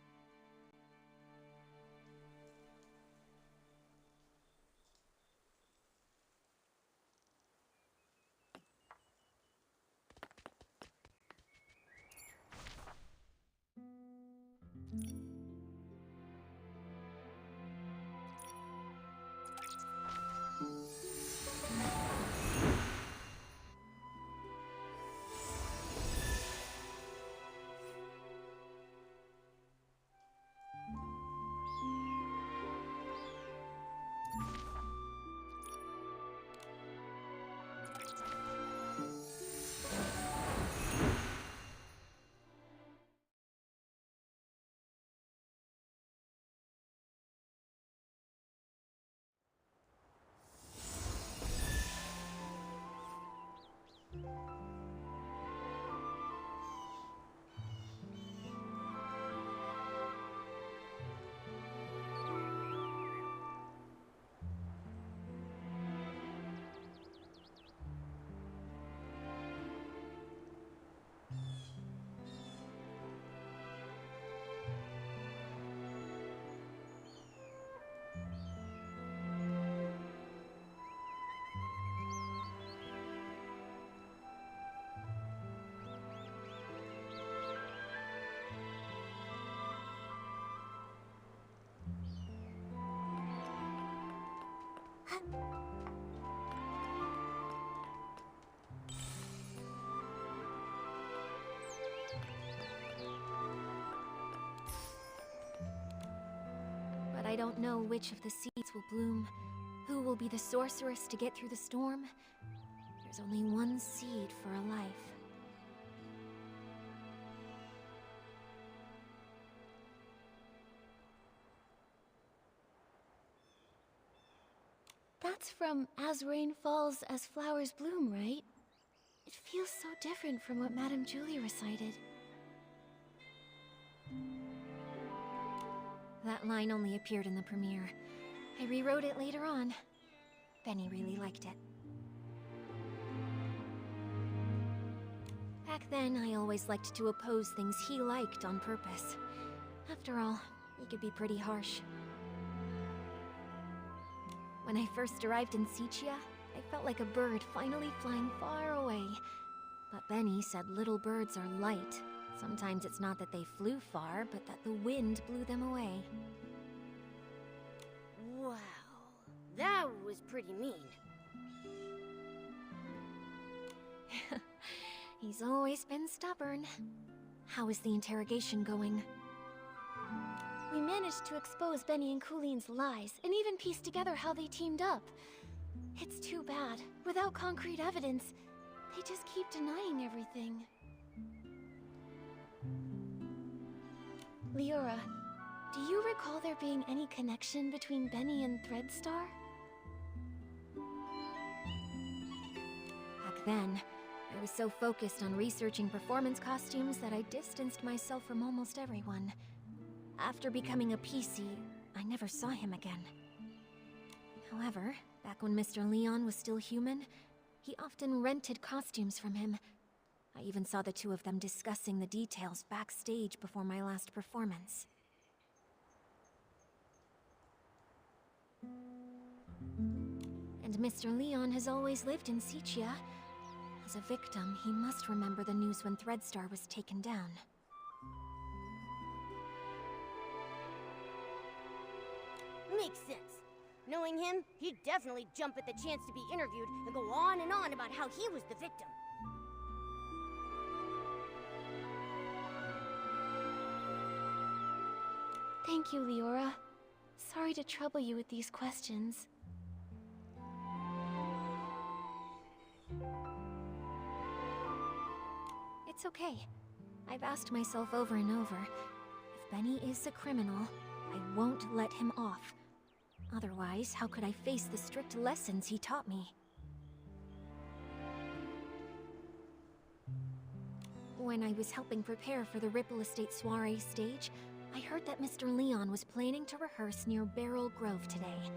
But I don't know which of the seeds will bloom, who will be the sorceress to get through the storm. There's only one seed for a life. That's from As Rain Falls, As Flowers Bloom, right? It feels so different from what Madame Julie recited. That line only appeared in the premiere. I rewrote it later on. Benny really liked it. Back then, I always liked to oppose things he liked on purpose. After all, he could be pretty harsh. When I first arrived in Sichia, I felt like a bird finally flying far away. But Benny said little birds are light. Sometimes it's not that they flew far, but that the wind blew them away. Wow, that was pretty mean. He's always been stubborn. How is the interrogation going? We managed to expose Benny and Cooline's lies, and even piece together how they teamed up. It's too bad. Without concrete evidence, they just keep denying everything. Leora, do you recall there being any connection between Benny and Threadstar? Back then, I was so focused on researching performance costumes that I distanced myself from almost everyone. After becoming a PC, I never saw him again. However, back when Mr. Leon was still human, he often rented costumes from him. I even saw the two of them discussing the details backstage before my last performance. And Mr. Leon has always lived in Sichia. As a victim, he must remember the news when Threadstar was taken down. Makes sense. Knowing him, he'd definitely jump at the chance to be interviewed and go on and on about how he was the victim. Thank you, Leora. Sorry to trouble you with these questions. It's okay. I've asked myself over and over, if Benny is a criminal, I won't let him off. Otherwise, how could I face the strict lessons he taught me? When I was helping prepare for the Ripple Estate soiree stage, I heard that Mr. Leon was planning to rehearse near Beryl Grove today.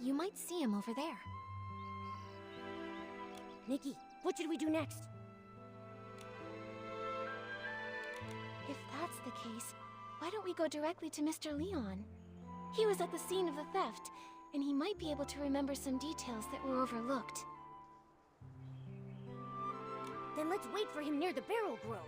You might see him over there. Nikki, what should we do next? If that's the case, why don't we go directly to Mr. Leon? He was at the scene of the theft, and he might be able to remember some details that were overlooked. Then let's wait for him near the Beryl Grove.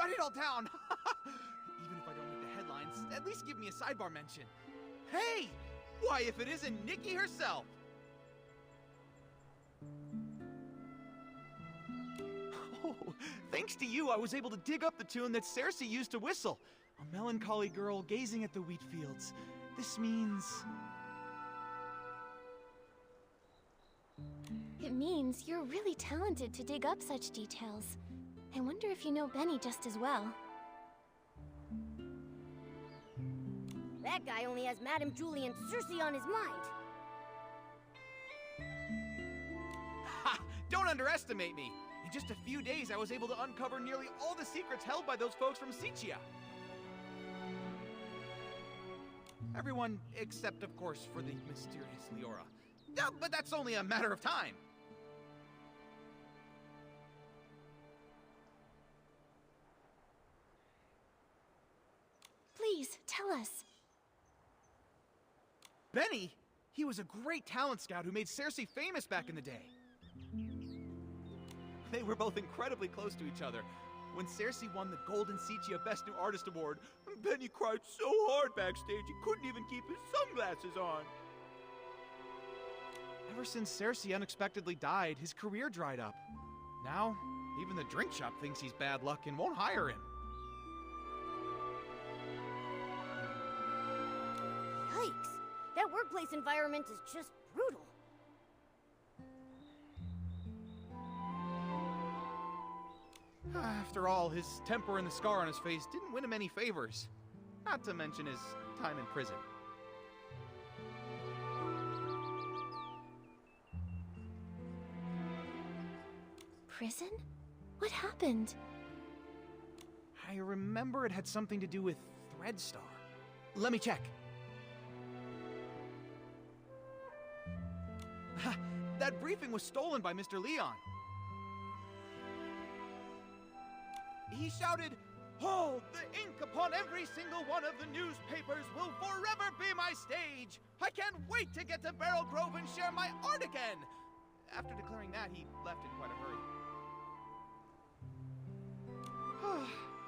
jot it all down! Even if I don't make the headlines, at least give me a sidebar mention. Hey! Why, if it isn't Nikki herself! Oh, thanks to you, I was able to dig up the tune that Cersei used to whistle. A melancholy girl gazing at the wheat fields. This means... It means you're really talented to dig up such details. I wonder if you know Benny just as well. That guy only has Madame Julie and Cersei on his mind. Ha! Don't underestimate me! In just a few days, I was able to uncover nearly all the secrets held by those folks from Sicia. Everyone except, of course, for the mysterious Leora. No, but that's only a matter of time. Please, tell us. Benny? He was a great talent scout who made Cersei famous back in the day. They were both incredibly close to each other. When Cersei won the Golden Sicia Best New Artist Award, Benny cried so hard backstage he couldn't even keep his sunglasses on. Ever since Cersei unexpectedly died, his career dried up. Now, even the drink shop thinks he's bad luck and won't hire him. Yikes! That workplace environment is just brutal. After all, his temper and the scar on his face didn't win him any favors. Not to mention his time in prison. Prison? What happened? I remember it had something to do with Threadstar. Let me check. That briefing was stolen by Mr. Leon. He shouted, "Oh, the ink upon every single one of the newspapers will forever be my stage! I can't wait to get to Barrel Grove and share my art again!" After declaring that, he left in quite a hurry.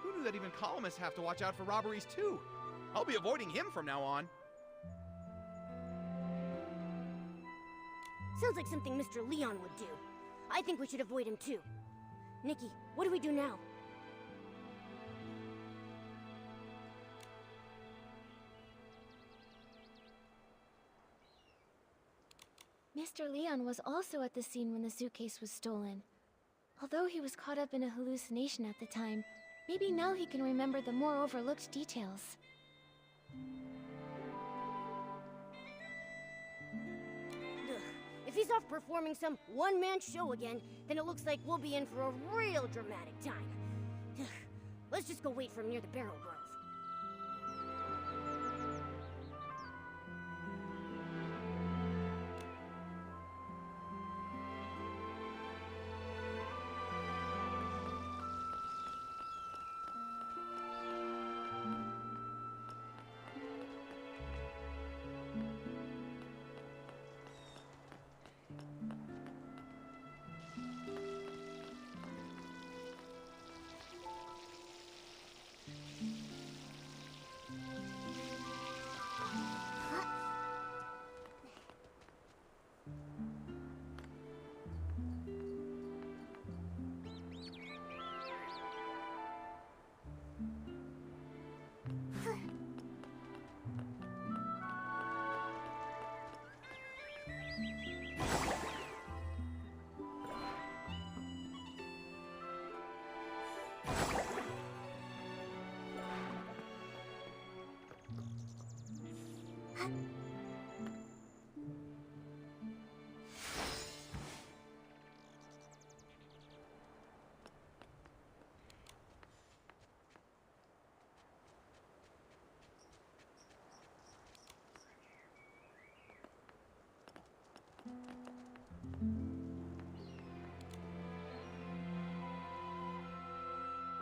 Who knew that even columnists have to watch out for robberies too? I'll be avoiding him from now on. Sounds like something Mr. Leon would do. I think we should avoid him too. Nikki, what do we do now? Mr. Leon was also at the scene when the suitcase was stolen. Although he was caught up in a hallucination at the time, maybe now he can remember the more overlooked details. Ugh. If he's off performing some one-man show again, then it looks like we'll be in for a real dramatic time. Ugh. Let's just go wait for him near the Barrel Grove.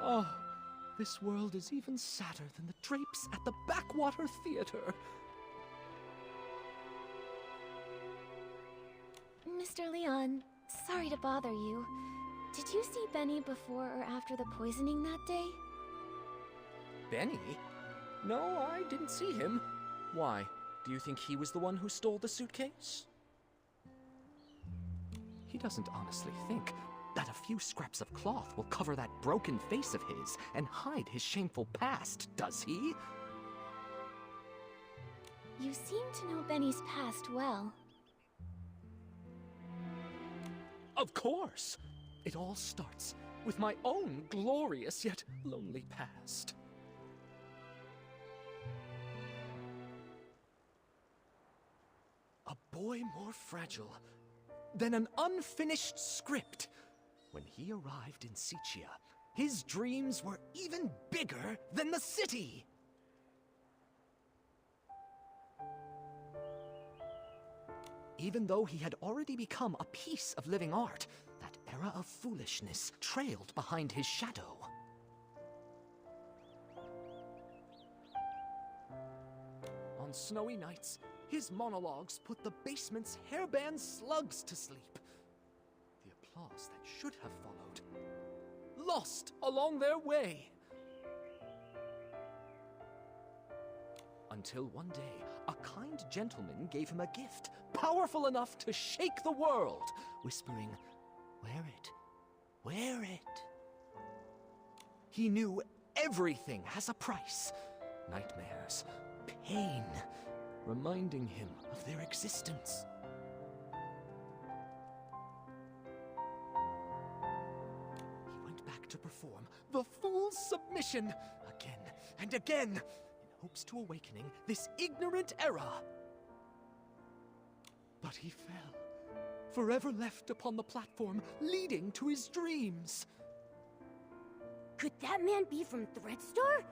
Oh, this world is even sadder than the drapes at the Backwater Theater. Mr. Leon, sorry to bother you. Did you see Benny before or after the poisoning that day? Benny? No, I didn't see him. Why? Do you think he was the one who stole the suitcase? He doesn't honestly think that a few scraps of cloth will cover that broken face of his and hide his shameful past, does he? You seem to know Benny's past well. Of course! It all starts with my own glorious yet lonely past. A boy more fragile than an unfinished script. When he arrived in Sicia, his dreams were even bigger than the city. Even though he had already become a piece of living art, that era of foolishness trailed behind his shadow. On snowy nights, his monologues put the basement's hairband slugs to sleep. The applause that should have followed, lost along their way. Until one day, a kind gentleman gave him a gift, powerful enough to shake the world, whispering, "Wear it, wear it." He knew everything has a price. Nightmares, pain, reminding him of their existence. He went back to perform the fool's submission again and again, in hopes to awakening this ignorant era. But he fell, forever left upon the platform leading to his dreams. Could that man be from Threadstar?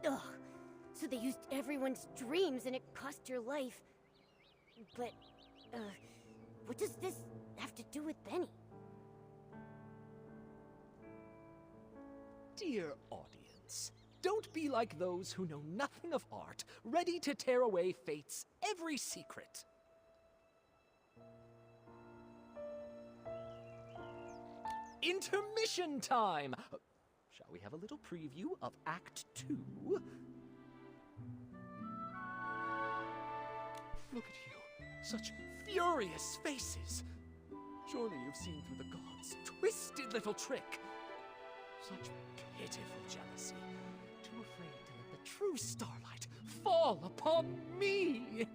Ugh. So they used everyone's dreams and it cost your life. But, what does this have to do with Benny? Dear audience, don't be like those who know nothing of art, ready to tear away fate's every secret. Intermission time! Shall we have a little preview of Act 2? Look at you, such furious faces. Surely you've seen through the gods' twisted little trick. Such pitiful jealousy, too afraid to let the true starlight fall upon me.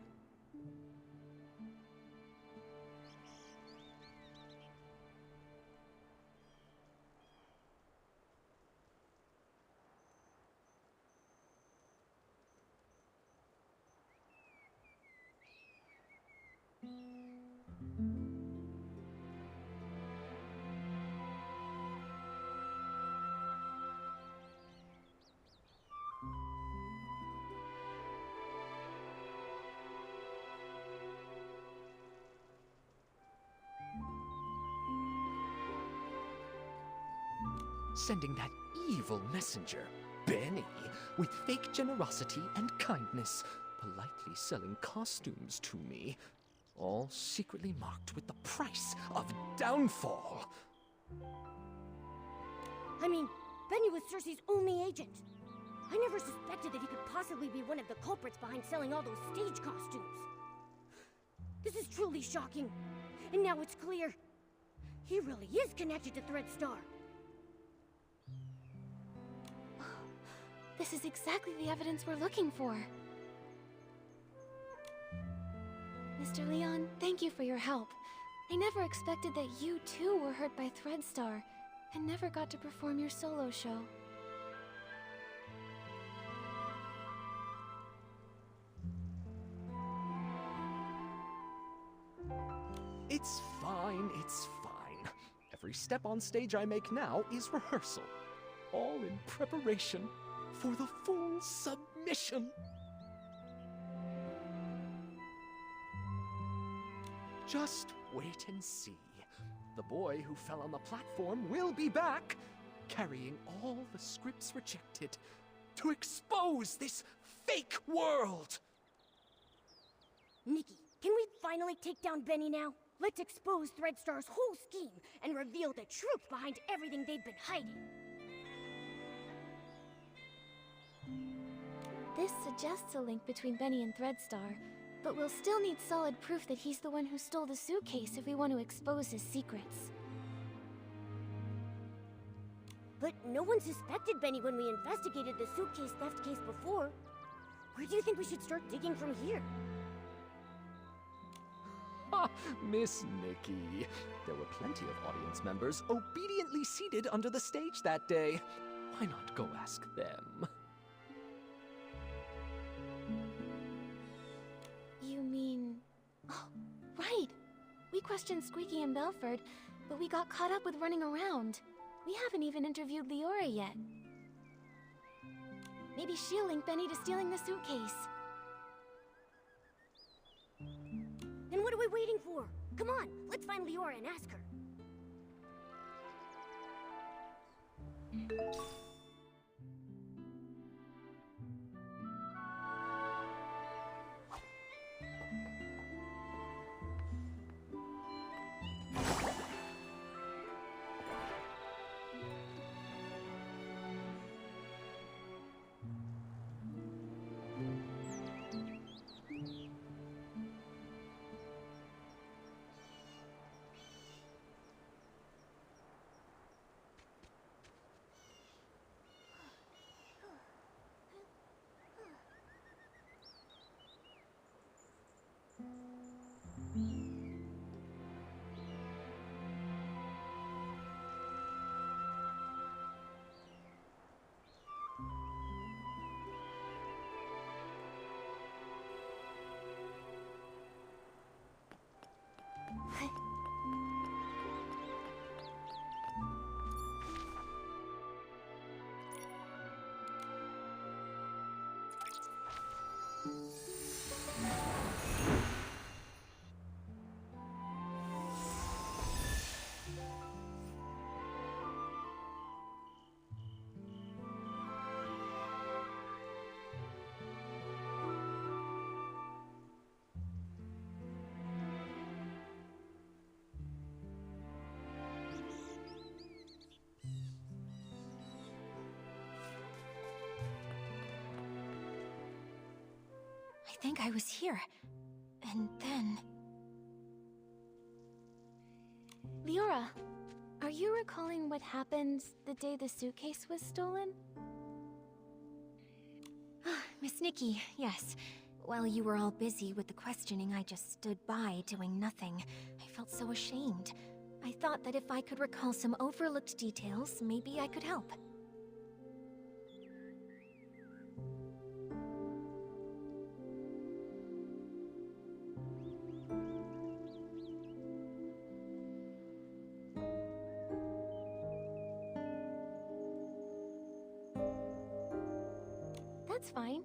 Sending that evil messenger, Benny, with fake generosity and kindness, politely selling costumes to me, all secretly marked with the price of downfall. I mean, Benny was Cersei's only agent. I never suspected that he could possibly be one of the culprits behind selling all those stage costumes. This is truly shocking. And now it's clear. He really is connected to Threadstar. This is exactly the evidence we're looking for. Mr. Leon, thank you for your help. I never expected that you too were hurt by Threadstar, and never got to perform your solo show. It's fine, it's fine. Every step on stage I make now is rehearsal, all in preparation for the full submission. Just wait and see. The boy who fell on the platform will be back, carrying all the scripts rejected to expose this fake world. Nikki, can we finally take down Benny now? Let's expose Threadstar's whole scheme and reveal the truth behind everything they've been hiding. This suggests a link between Benny and Threadstar, but we'll still need solid proof that he's the one who stole the suitcase if we want to expose his secrets. But no one suspected Benny when we investigated the suitcase theft case before. Where do you think we should start digging from here? Ha! Miss Nikki. There were plenty of audience members obediently seated under the stage that day. Why not go ask them? You mean... Oh, right! We questioned Squeaky and Belford, but we got caught up with running around. We haven't even interviewed Leora yet. Maybe she'll link Benny to stealing the suitcase. Then what are we waiting for? Come on, let's find Leora and ask her. I think I was here. And then... Leora, are you recalling what happened the day the suitcase was stolen? Miss Nikki, yes. While you were all busy with the questioning, I just stood by doing nothing. I felt so ashamed. I thought that if I could recall some overlooked details, maybe I could help. That's fine.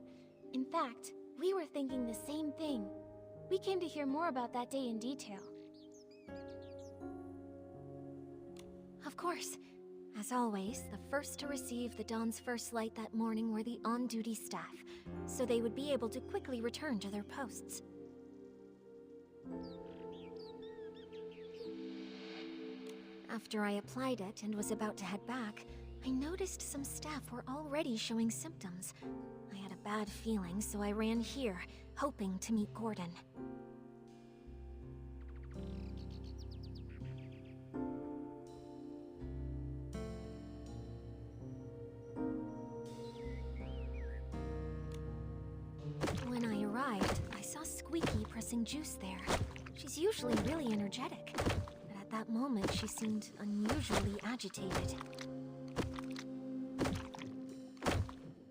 In fact, we were thinking the same thing. We came to hear more about that day in detail. Of course. As always, the first to receive the dawn's first light that morning were the on-duty staff, so they would be able to quickly return to their posts. After I applied it and was about to head back, I noticed some staff were already showing symptoms. I had a bad feeling, so I ran here, hoping to meet Gordon. When I arrived, I saw Squeaky pressing juice there. She's usually really energetic, but at that moment she seemed unusually agitated.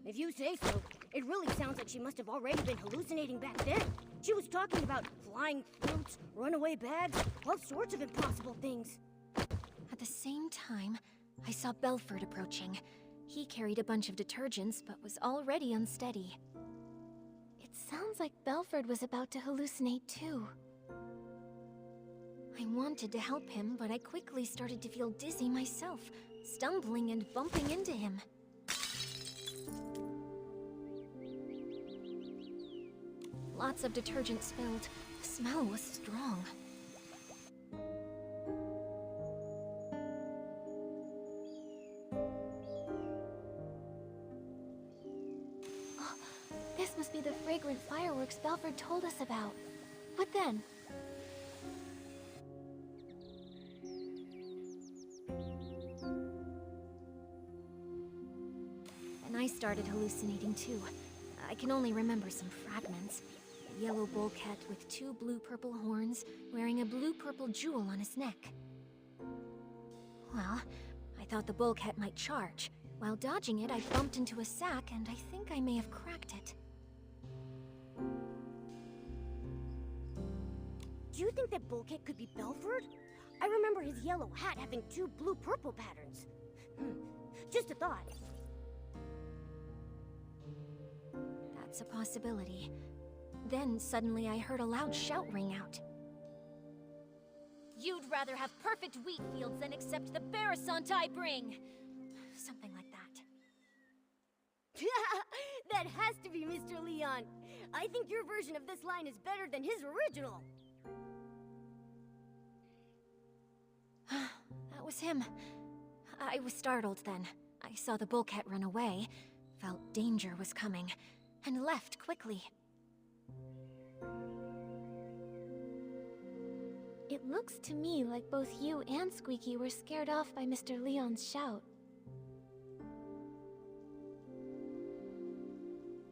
If you say so, it really sounds like she must have already been hallucinating back then. She was talking about flying fruits, runaway bags, all sorts of impossible things. At the same time, I saw Belford approaching. He carried a bunch of detergents, but was already unsteady. It sounds like Belford was about to hallucinate too. I wanted to help him, but I quickly started to feel dizzy myself, stumbling and bumping into him. Lots of detergent spilled. The smell was strong. must be the fragrant fireworks Belford told us about. What then? And I started hallucinating too. I can only remember some fragments. A yellow bullcat with 2 blue-purple horns, wearing a blue-purple jewel on his neck. Well, I thought the bullcat might charge. While dodging it, I bumped into a sack, and I think I may have cracked it. Do you think that bullcat could be Belford? I remember his yellow hat having 2 blue-purple patterns. Just a thought. That's a possibility. Then suddenly I heard a loud shout ring out. You'd rather have perfect wheat fields than accept the Barrisont I bring! Something like that. That has to be Mr. Leon. I think your version of this line is better than his original. That was him. I was startled then. I saw the bullcat run away, felt danger was coming, and left quickly. It looks to me like both you and Squeaky were scared off by Mr. Leon's shout.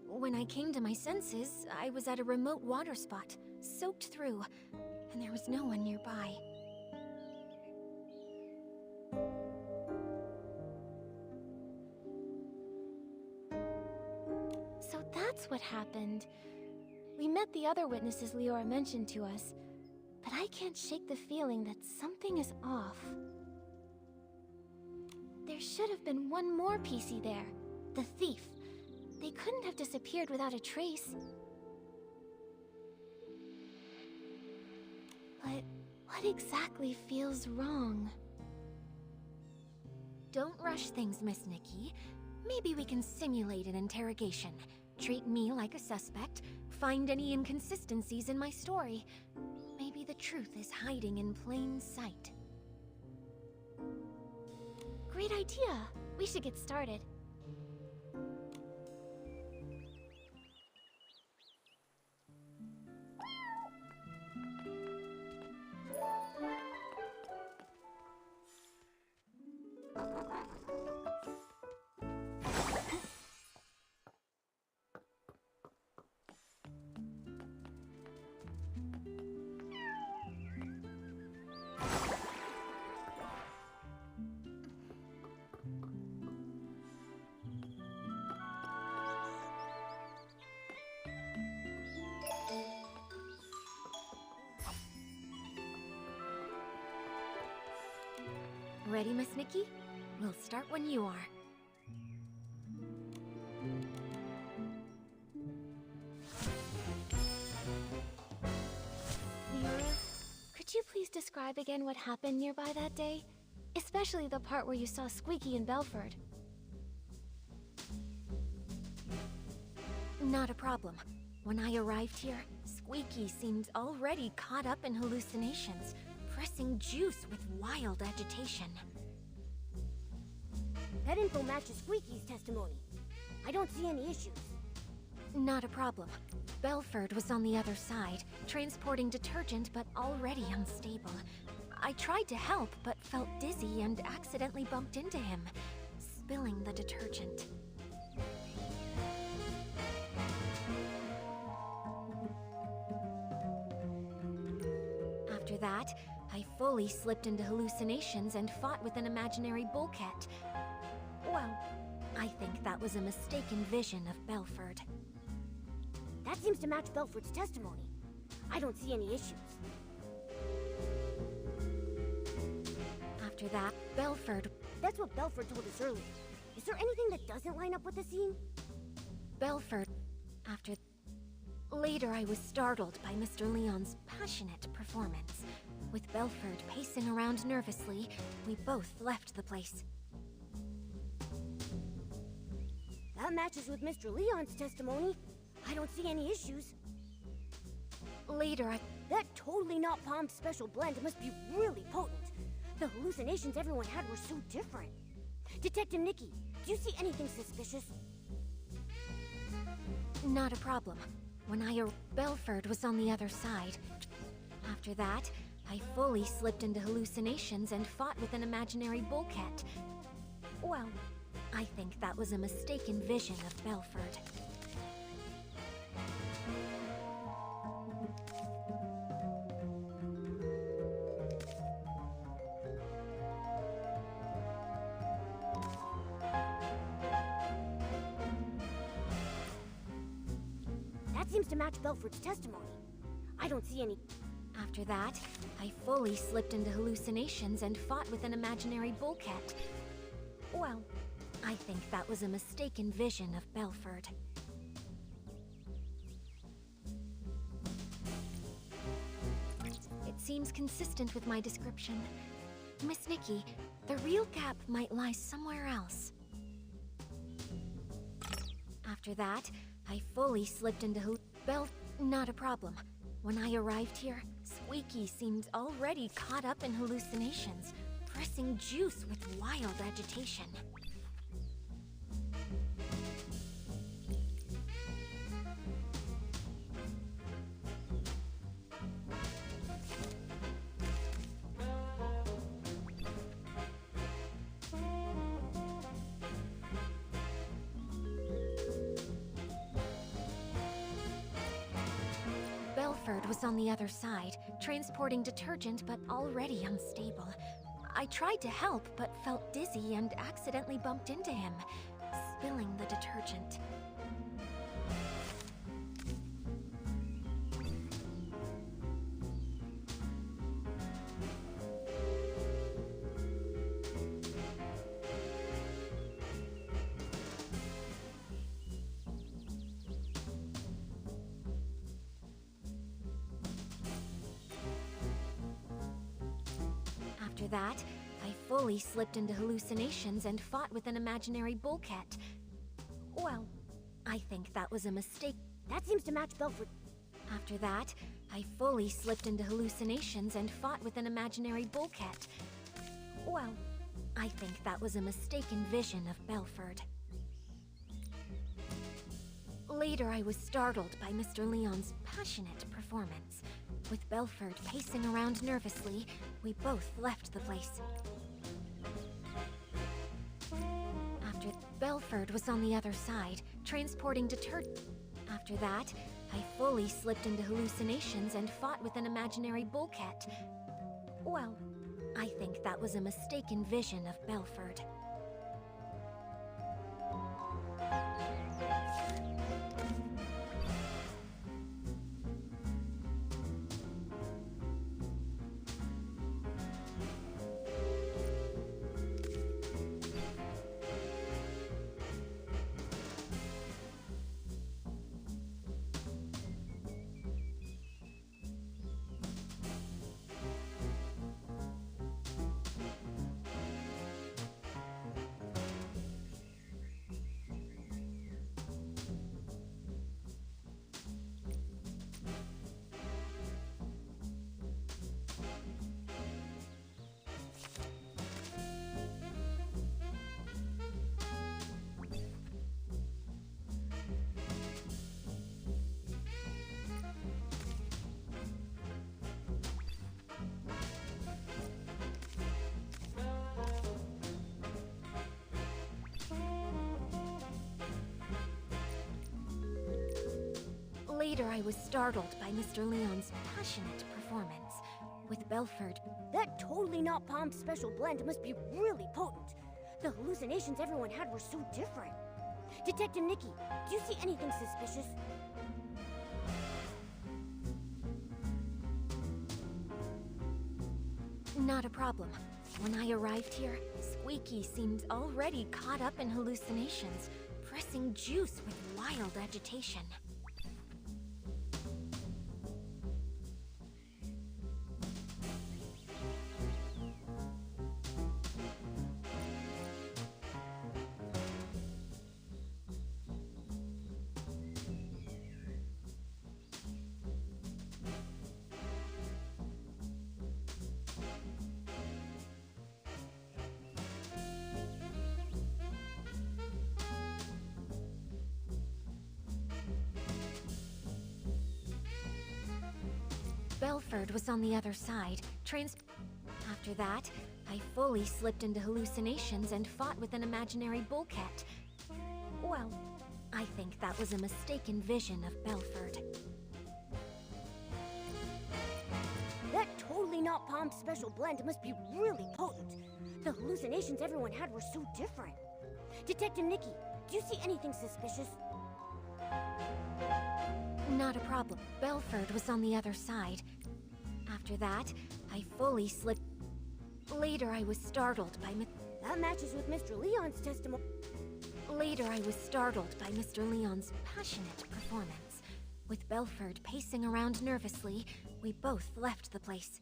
When I came to my senses, I was at a remote water spot, soaked through, and there was no one nearby. So that's what happened. We met the other witnesses Leora mentioned to us, but I can't shake the feeling that something is off. There should have been one more PC there, the thief. They couldn't have disappeared without a trace. But what exactly feels wrong? Don't rush things, Miss Nikki. Maybe we can simulate an interrogation. Treat me like a suspect, find any inconsistencies in my story. Maybe the truth is hiding in plain sight. Great idea. We should get started. Ready, Miss Nikki? We'll start when you are. Leora, could you please describe again what happened nearby that day? Especially the part where you saw Squeaky and Belford. Not a problem. When I arrived here, Squeaky seemed already caught up in hallucinations, pressing juice with wild agitation. That info matches Squeaky's testimony. I don't see any issues. Not a problem. Belford was on the other side, transporting detergent but already unstable. I tried to help, but felt dizzy and accidentally bumped into him, spilling the detergent. After that, I fully slipped into hallucinations and fought with an imaginary bullcat. Well, I think that was a mistaken vision of Belford. That seems to match Belford's testimony. I don't see any issues. After that, Belford... That's what Belford told us earlier. Is there anything that doesn't line up with the scene? Belford... After... Later, I was startled by Mr. Leon's passionate performance. With Belford pacing around nervously, we both left the place. That matches with Mr. Leon's testimony. I don't see any issues. Later, That totally not Palm special blend must be really potent. The hallucinations everyone had were so different. Detective Nikki, do you see anything suspicious? Not a problem. Belford was on the other side. After that, I fully slipped into hallucinations and fought with an imaginary bullcat. Well, I think that was a mistaken vision of Belford. That seems to match Belford's testimony. I don't see any... After that, I fully slipped into hallucinations and fought with an imaginary bullcat. Well, I think that was a mistaken vision of Belford. It seems consistent with my description. Miss Nikki, the real gap might lie somewhere else. After that, I fully slipped into not a problem. When I arrived here, Squeaky seemed already caught up in hallucinations, pressing juice with wild agitation. Belford was on the other side, transporting detergent but already unstable. I tried to help but felt dizzy and accidentally bumped into him, spilling the detergent. After that, I fully slipped into hallucinations and fought with an imaginary bullcat. Well, I think that was a mistake. That seems to match Belford. After that, I fully slipped into hallucinations and fought with an imaginary bullcat. Well, I think that was a mistaken vision of Belford. Later, I was startled by Mr. Leon's passionate performance. With Belford pacing around nervously, we both left the place. After Belford was on the other side, transporting detergent. After that, I fully slipped into hallucinations and fought with an imaginary bullcat. Well, I think that was a mistaken vision of Belford. Later, I was startled by Mr. Leon's passionate performance. With Belford, That totally not Palm special blend must be really potent. The hallucinations everyone had were so different. Detective Nikki, do you see anything suspicious? not a problem. When I arrived here, Squeaky seemed already caught up in hallucinations, pressing juice with wild agitation. Belford was on the other side. After that, I fully slipped into hallucinations and fought with an imaginary bullcat. Well, I think that was a mistaken vision of Belford. That totally not Palm special blend must be really potent. The hallucinations everyone had were so different. Detective Nikki, do you see anything suspicious? Not a problem. Belford was on the other side. After that, I fully slipped. Later, I was startled by That matches with Mr. Leon's testimony. Later, I was startled by Mr. Leon's passionate performance. With Belford pacing around nervously, we both left the place.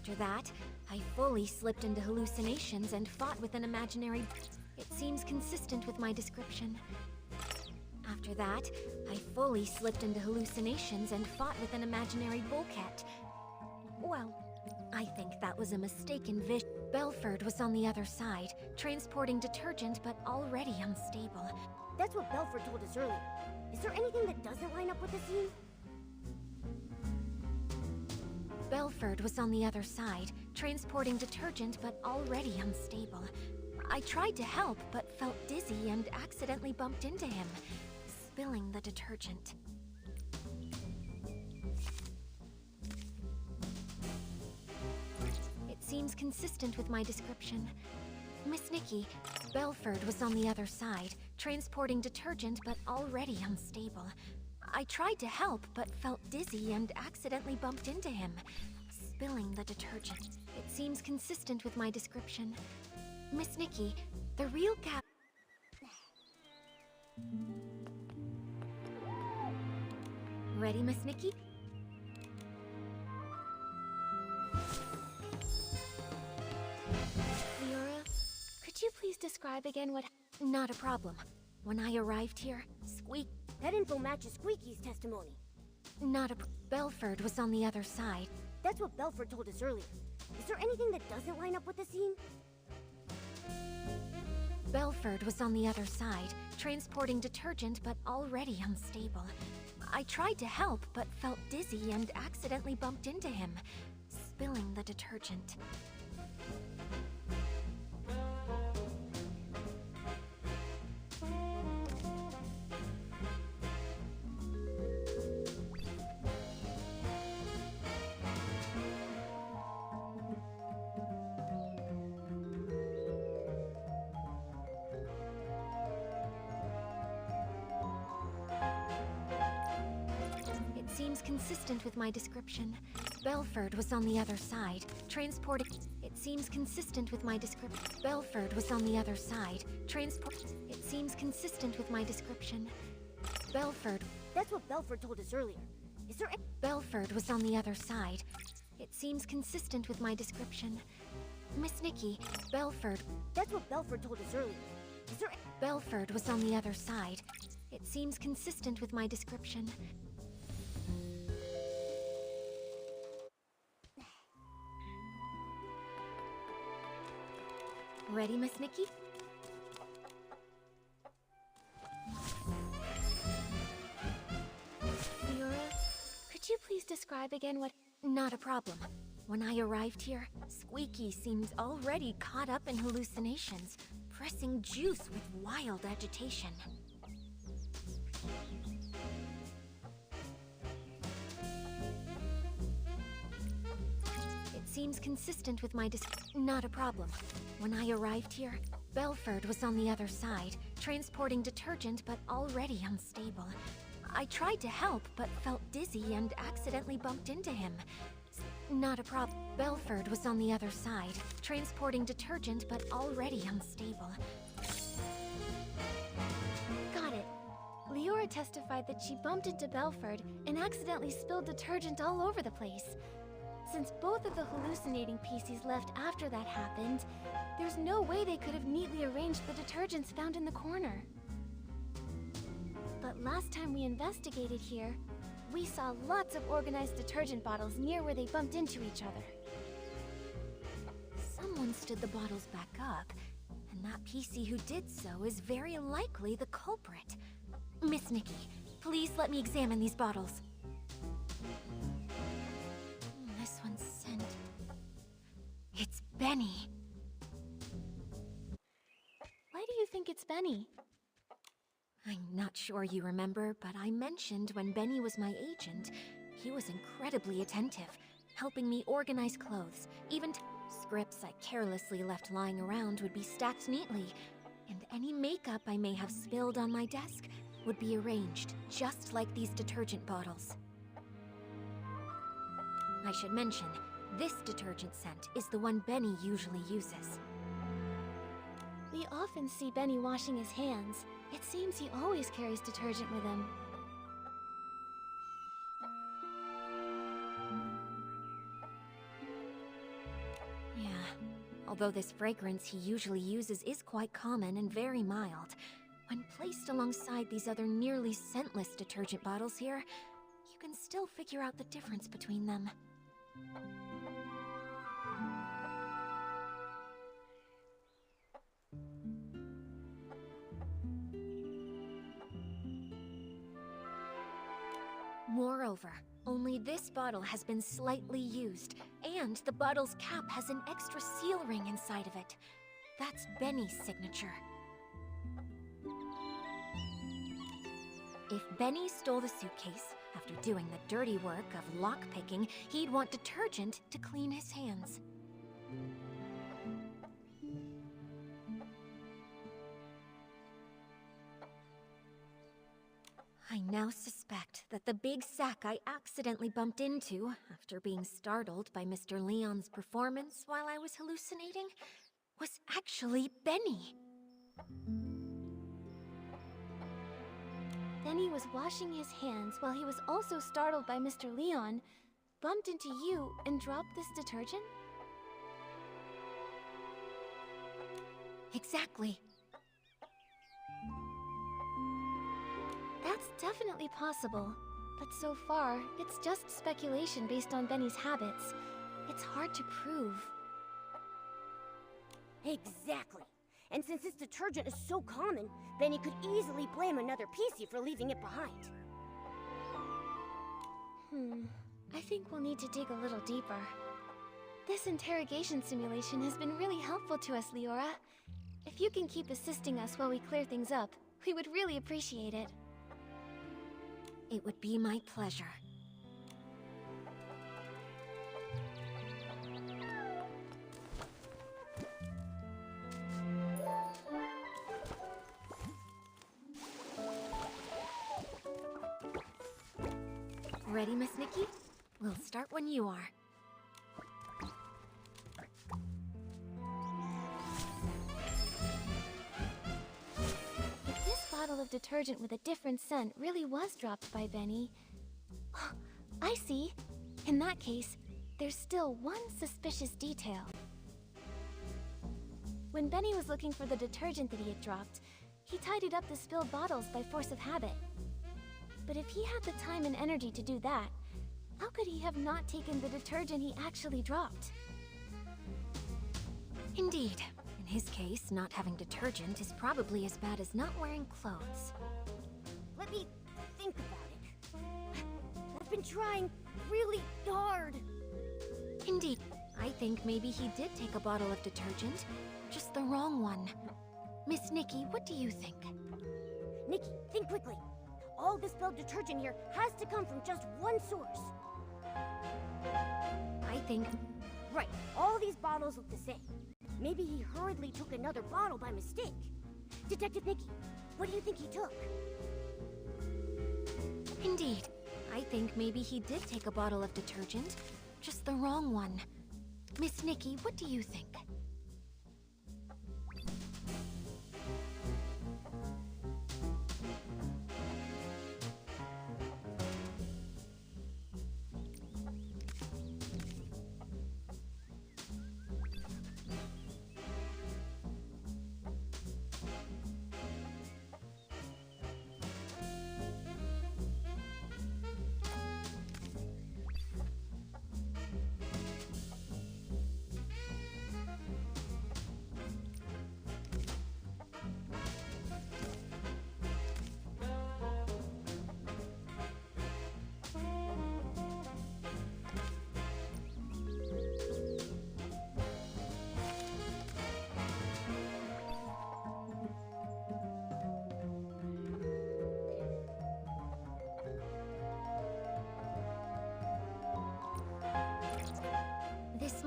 After that, I fully slipped into hallucinations and fought with an imaginary... It seems consistent with my description. After that, I fully slipped into hallucinations and fought with an imaginary bullcat. Well, I think that was a mistaken vision. Belford was on the other side, transporting detergent but already unstable. That's what Belford told us earlier. Is there anything that doesn't line up with the scene? Belford was on the other side, transporting detergent but already unstable. I tried to help but felt dizzy and accidentally bumped into him, spilling the detergent. It seems consistent with my description. Miss Nikki, Belford was on the other side, transporting detergent but already unstable. I tried to help, but felt dizzy and accidentally bumped into him, spilling the detergent. It seems consistent with my description. Miss Nikki, the real gap... Ready, Miss Nikki? Leora, could you please describe again what... Not a problem. When I arrived here, That info matches Squeaky's testimony. Belford was on the other side. That's what Belford told us earlier. Is there anything that doesn't line up with the scene? Belford was on the other side, transporting detergent but already unstable. I tried to help but felt dizzy and accidentally bumped into him, spilling the detergent. Seems consistent with my description. Belford was on the other side, transporting... It seems consistent with my description. Belford was on the other side, It seems consistent with my description. Belford... That's what Belford told us earlier. Is there... Belford was on the other side. It seems consistent with my description. Miss Nikki, Belford... That's what Belford told us earlier. Is there... Belford was on the other side. It seems consistent with my description. Ready, Miss Nikki? Leora, could you please describe again what... Not a problem. When I arrived here, Squeaky seemed already caught up in hallucinations, pressing juice with wild agitation. It seems consistent with my Not a problem. When I arrived here, Belford was on the other side, transporting detergent but already unstable. I tried to help but felt dizzy and accidentally bumped into him. Not a problem. Belford was on the other side, transporting detergent but already unstable. Got it. Leora testified that she bumped into Belford and accidentally spilled detergent all over the place. Since both of the hallucinating PCs left after that happened, there's no way they could have neatly arranged the detergents found in the corner. But last time we investigated here, we saw lots of organized detergent bottles near where they bumped into each other. Someone stood the bottles back up, and that PC who did so is very likely the culprit. Miss Nikki, please let me examine these bottles. This one's scent. It's Benny. Why do you think it's Benny? I'm not sure you remember, but I mentioned when Benny was my agent, he was incredibly attentive, helping me organize clothes. Even scripts I carelessly left lying around would be stacked neatly, and any makeup I may have spilled on my desk would be arranged just like these detergent bottles. I should mention, this detergent scent is the one Benny usually uses. We often see Benny washing his hands. It seems he always carries detergent with him. Yeah, although this fragrance he usually uses is quite common and very mild, when placed alongside these other nearly scentless detergent bottles here, you can still figure out the difference between them. Moreover, only this bottle has been slightly used, and the bottle's cap has an extra seal ring inside of it. That's Benny's signature. If Benny stole the suitcase, after doing the dirty work of lockpicking, he'd want detergent to clean his hands. I now suspect that the big sack I accidentally bumped into, after being startled by Mr. Leon's performance while I was hallucinating, was actually Benny. Benny was washing his hands while he was also startled by Mr. Leon, bumped into you, and dropped this detergent? Exactly. That's definitely possible, but so far, it's just speculation based on Benny's habits. It's hard to prove. Exactly. And since this detergent is so common, Benny could easily blame another PC for leaving it behind. I think we'll need to dig a little deeper. This interrogation simulation has been really helpful to us, Leora. If you can keep assisting us while we clear things up, we would really appreciate it. It would be my pleasure. Ready, Miss Nikki? We'll start when you are. If this bottle of detergent with a different scent really was dropped by Benny... I see. In that case, there's still one suspicious detail. When Benny was looking for the detergent that he had dropped, he tidied up the spilled bottles by force of habit. But if he had the time and energy to do that, how could he have not taken the detergent he actually dropped? Indeed. In his case, not having detergent is probably as bad as not wearing clothes. Let me think about it. I've been trying really hard. Indeed. I think maybe he did take a bottle of detergent, just the wrong one. Miss Nikki, what do you think? Nikki, think quickly. All the spilled detergent here has to come from just one source. I think... Right, all these bottles look the same. Maybe he hurriedly took another bottle by mistake. Detective Nikki, what do you think he took? Indeed. I think maybe he did take a bottle of detergent, just the wrong one. Miss Nikki, what do you think?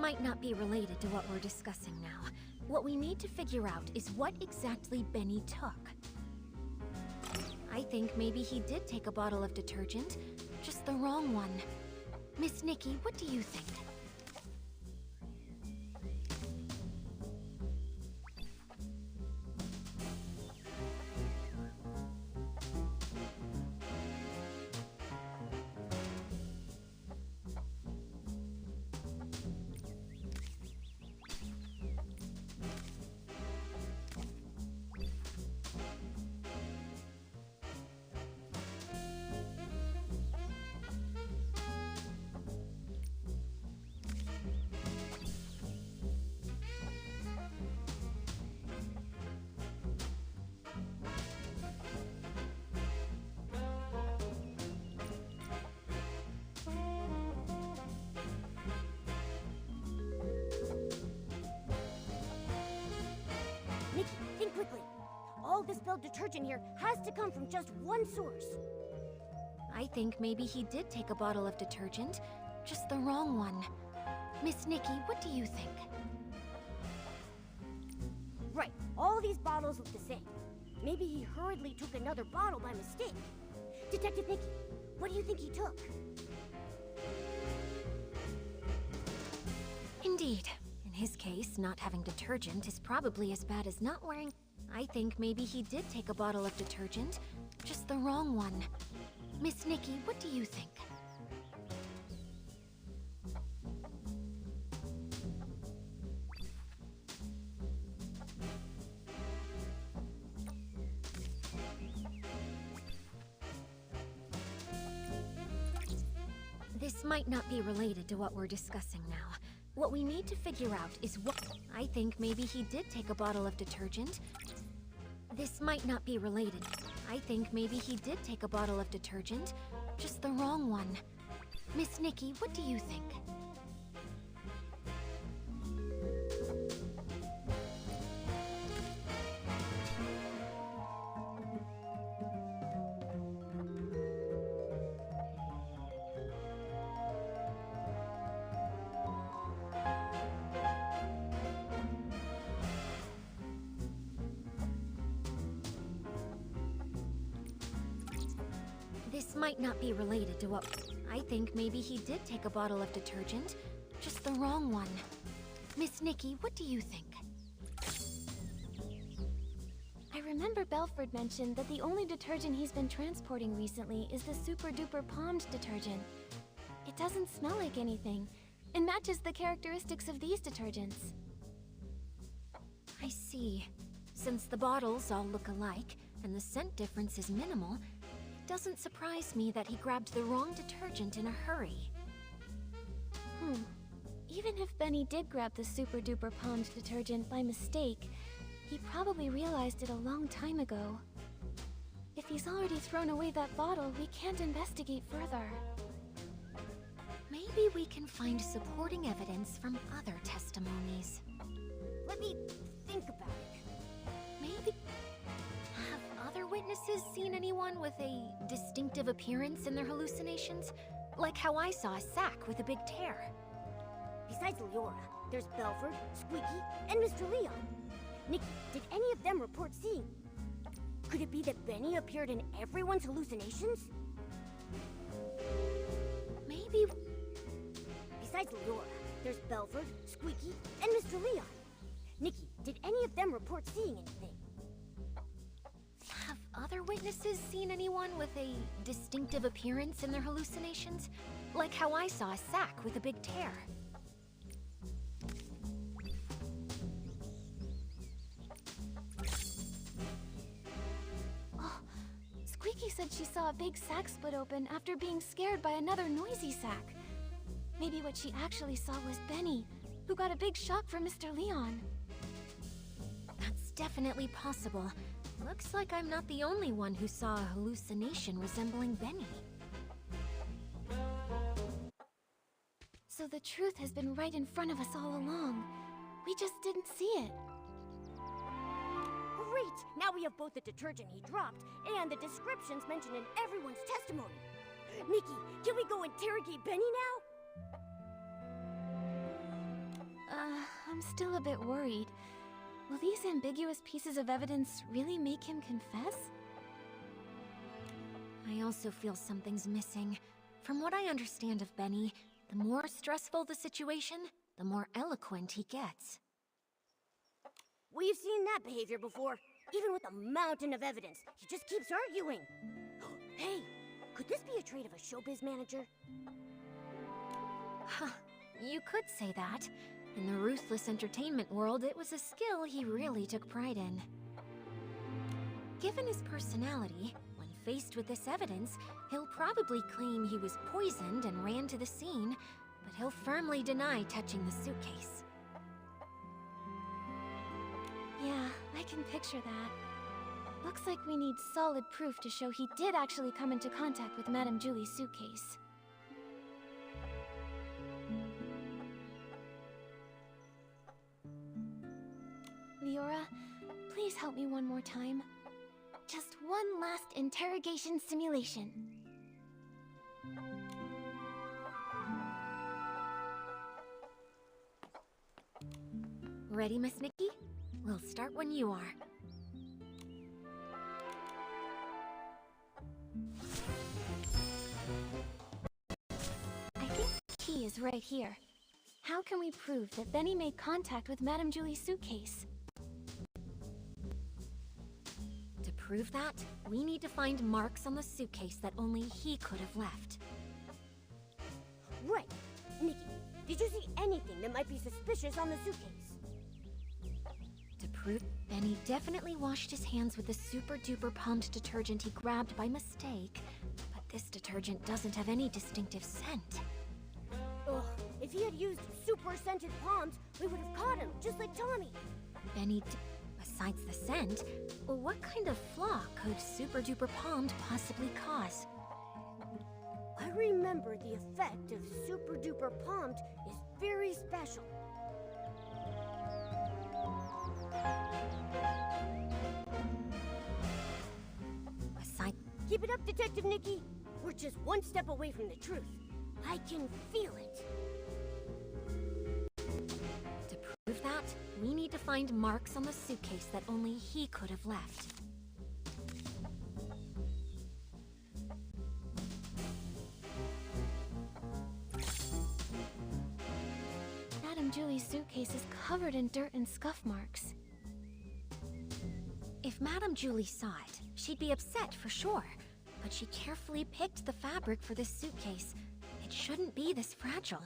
might not be related to what we're discussing now. What we need to figure out is what exactly Benny took. I think maybe he did take a bottle of detergent, just the wrong one. Miss Nikki, what do you think? Nikki, think quickly. All the spilled detergent here has to come from just one source. I think maybe he did take a bottle of detergent, just the wrong one. Miss Nikki, what do you think? Right, all these bottles look the same. Maybe he hurriedly took another bottle by mistake. Detective Nikki, what do you think he took? Indeed. In his case, not having detergent is probably as bad as not wearing... I think maybe he did take a bottle of detergent, just the wrong one. Miss Nikki, what do you think? This might not be related to what we're discussing now. What we need to figure out is what... I think maybe he did take a bottle of detergent. This might not be related. I think maybe he did take a bottle of detergent, just the wrong one. Miss Nikki, what do you think? This might not be related to what... I think maybe he did take a bottle of detergent, just the wrong one. Miss Nikki, what do you think? I remember Belford mentioned that the only detergent he's been transporting recently is the Super Duper Palmed detergent. It doesn't smell like anything, and matches the characteristics of these detergents. I see. Since the bottles all look alike, and the scent difference is minimal, it doesn't surprise me that he grabbed the wrong detergent in a hurry. Even if Benny did grab the Super Duper Palmed detergent by mistake, he probably realized it a long time ago. If he's already thrown away that bottle, we can't investigate further. Maybe we can find supporting evidence from other testimonies. Let me think about it. Maybe... Have other witnesses seen anyone with a distinctive appearance in their hallucinations? Like how I saw a sack with a big tear. Besides Leora, there's Belford, Squeaky, and Mr. Leon. Nikki, did any of them report seeing? Could it be that Benny appeared in everyone's hallucinations? Maybe... Besides Leora, there's Belford, Squeaky, and Mr. Leon. Nikki, did any of them report seeing anything? Have other witnesses seen anyone with a distinctive appearance in their hallucinations? Like how I saw a sack with a big tear. Squeaky said she saw a big sack split open after being scared by another noisy sack. Maybe what she actually saw was Benny, who got a big shock from Mr. Leon. That's definitely possible. Looks like I'm not the only one who saw a hallucination resembling Benny. So the truth has been right in front of us all along. We just didn't see it. Great! Now we have both the detergent he dropped and the descriptions mentioned in everyone's testimony. Nikki, can we go interrogate Benny now? I'm still a bit worried. Will these ambiguous pieces of evidence really make him confess? I also feel something's missing. From what I understand of Benny, the more stressful the situation, the more eloquent he gets. We've seen that behavior before. Even with a mountain of evidence, he just keeps arguing. Hey, could this be a trait of a showbiz manager? Huh, you could say that. In the ruthless entertainment world, it was a skill he really took pride in. Given his personality, when faced with this evidence, he'll probably claim he was poisoned and ran to the scene, but he'll firmly deny touching the suitcase. Yeah, I can picture that. Looks like we need solid proof to show he did actually come into contact with Madame Julie's suitcase. Leora, please help me one more time. Just one last interrogation simulation. Ready, Miss Nikki? We'll start when you are. I think the key is right here. How can we prove that Benny made contact with Madame Julie's suitcase? To prove that, we need to find marks on the suitcase that only he could have left. Right. Nikki, did you see anything that might be suspicious on the suitcase? To prove, Benny definitely washed his hands with the super-duper pumped detergent he grabbed by mistake, but this detergent doesn't have any distinctive scent. Ugh, if he had used super scented palms, we would have caught him, just like Tommy. Benny, besides the scent, what kind of flaw could super-duper palmed possibly cause? I remember the effect of super duper palmed is very special. Aside, Keep it up, Detective Nikki. We're just one step away from the truth. I can feel it. to prove that, we need to find marks on the suitcase that only he could have left. Madame Julie's suitcase is covered in dirt and scuff marks. If Madame Julie saw it, she'd be upset for sure. But she carefully picked the fabric for this suitcase. It shouldn't be this fragile.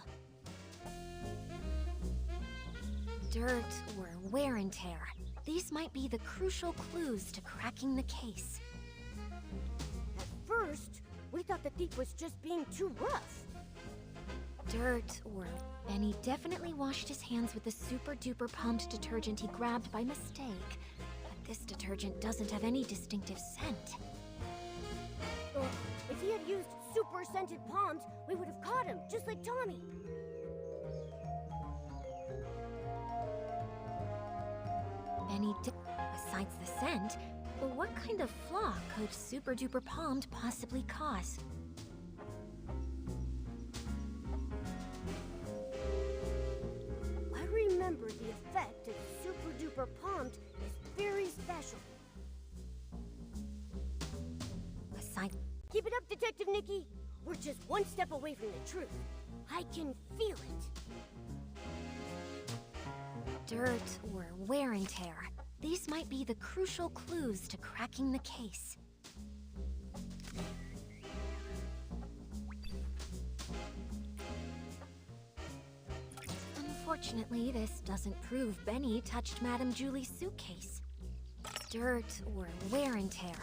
Dirt or wear and tear. These might be the crucial clues to cracking the case. At first, we thought the thief was just being too rough. Dirt or... Benny definitely washed his hands with the super-duper pumped detergent he grabbed by mistake. But this detergent doesn't have any distinctive scent. Ugh, if he had used super scented palms, we would have caught him, just like Tommy. Benny besides the scent, what kind of flaw could super-duper palmed possibly cause? I remember the effect of super duper palmed is very special. Aside, Keep it up, Detective Nikki. We're just one step away from the truth. I can feel it. dirt or wear and tear. These might be the crucial clues to cracking the case. Unfortunately, this doesn't prove Benny touched Madame Julie's suitcase. Dirt or wear and tear.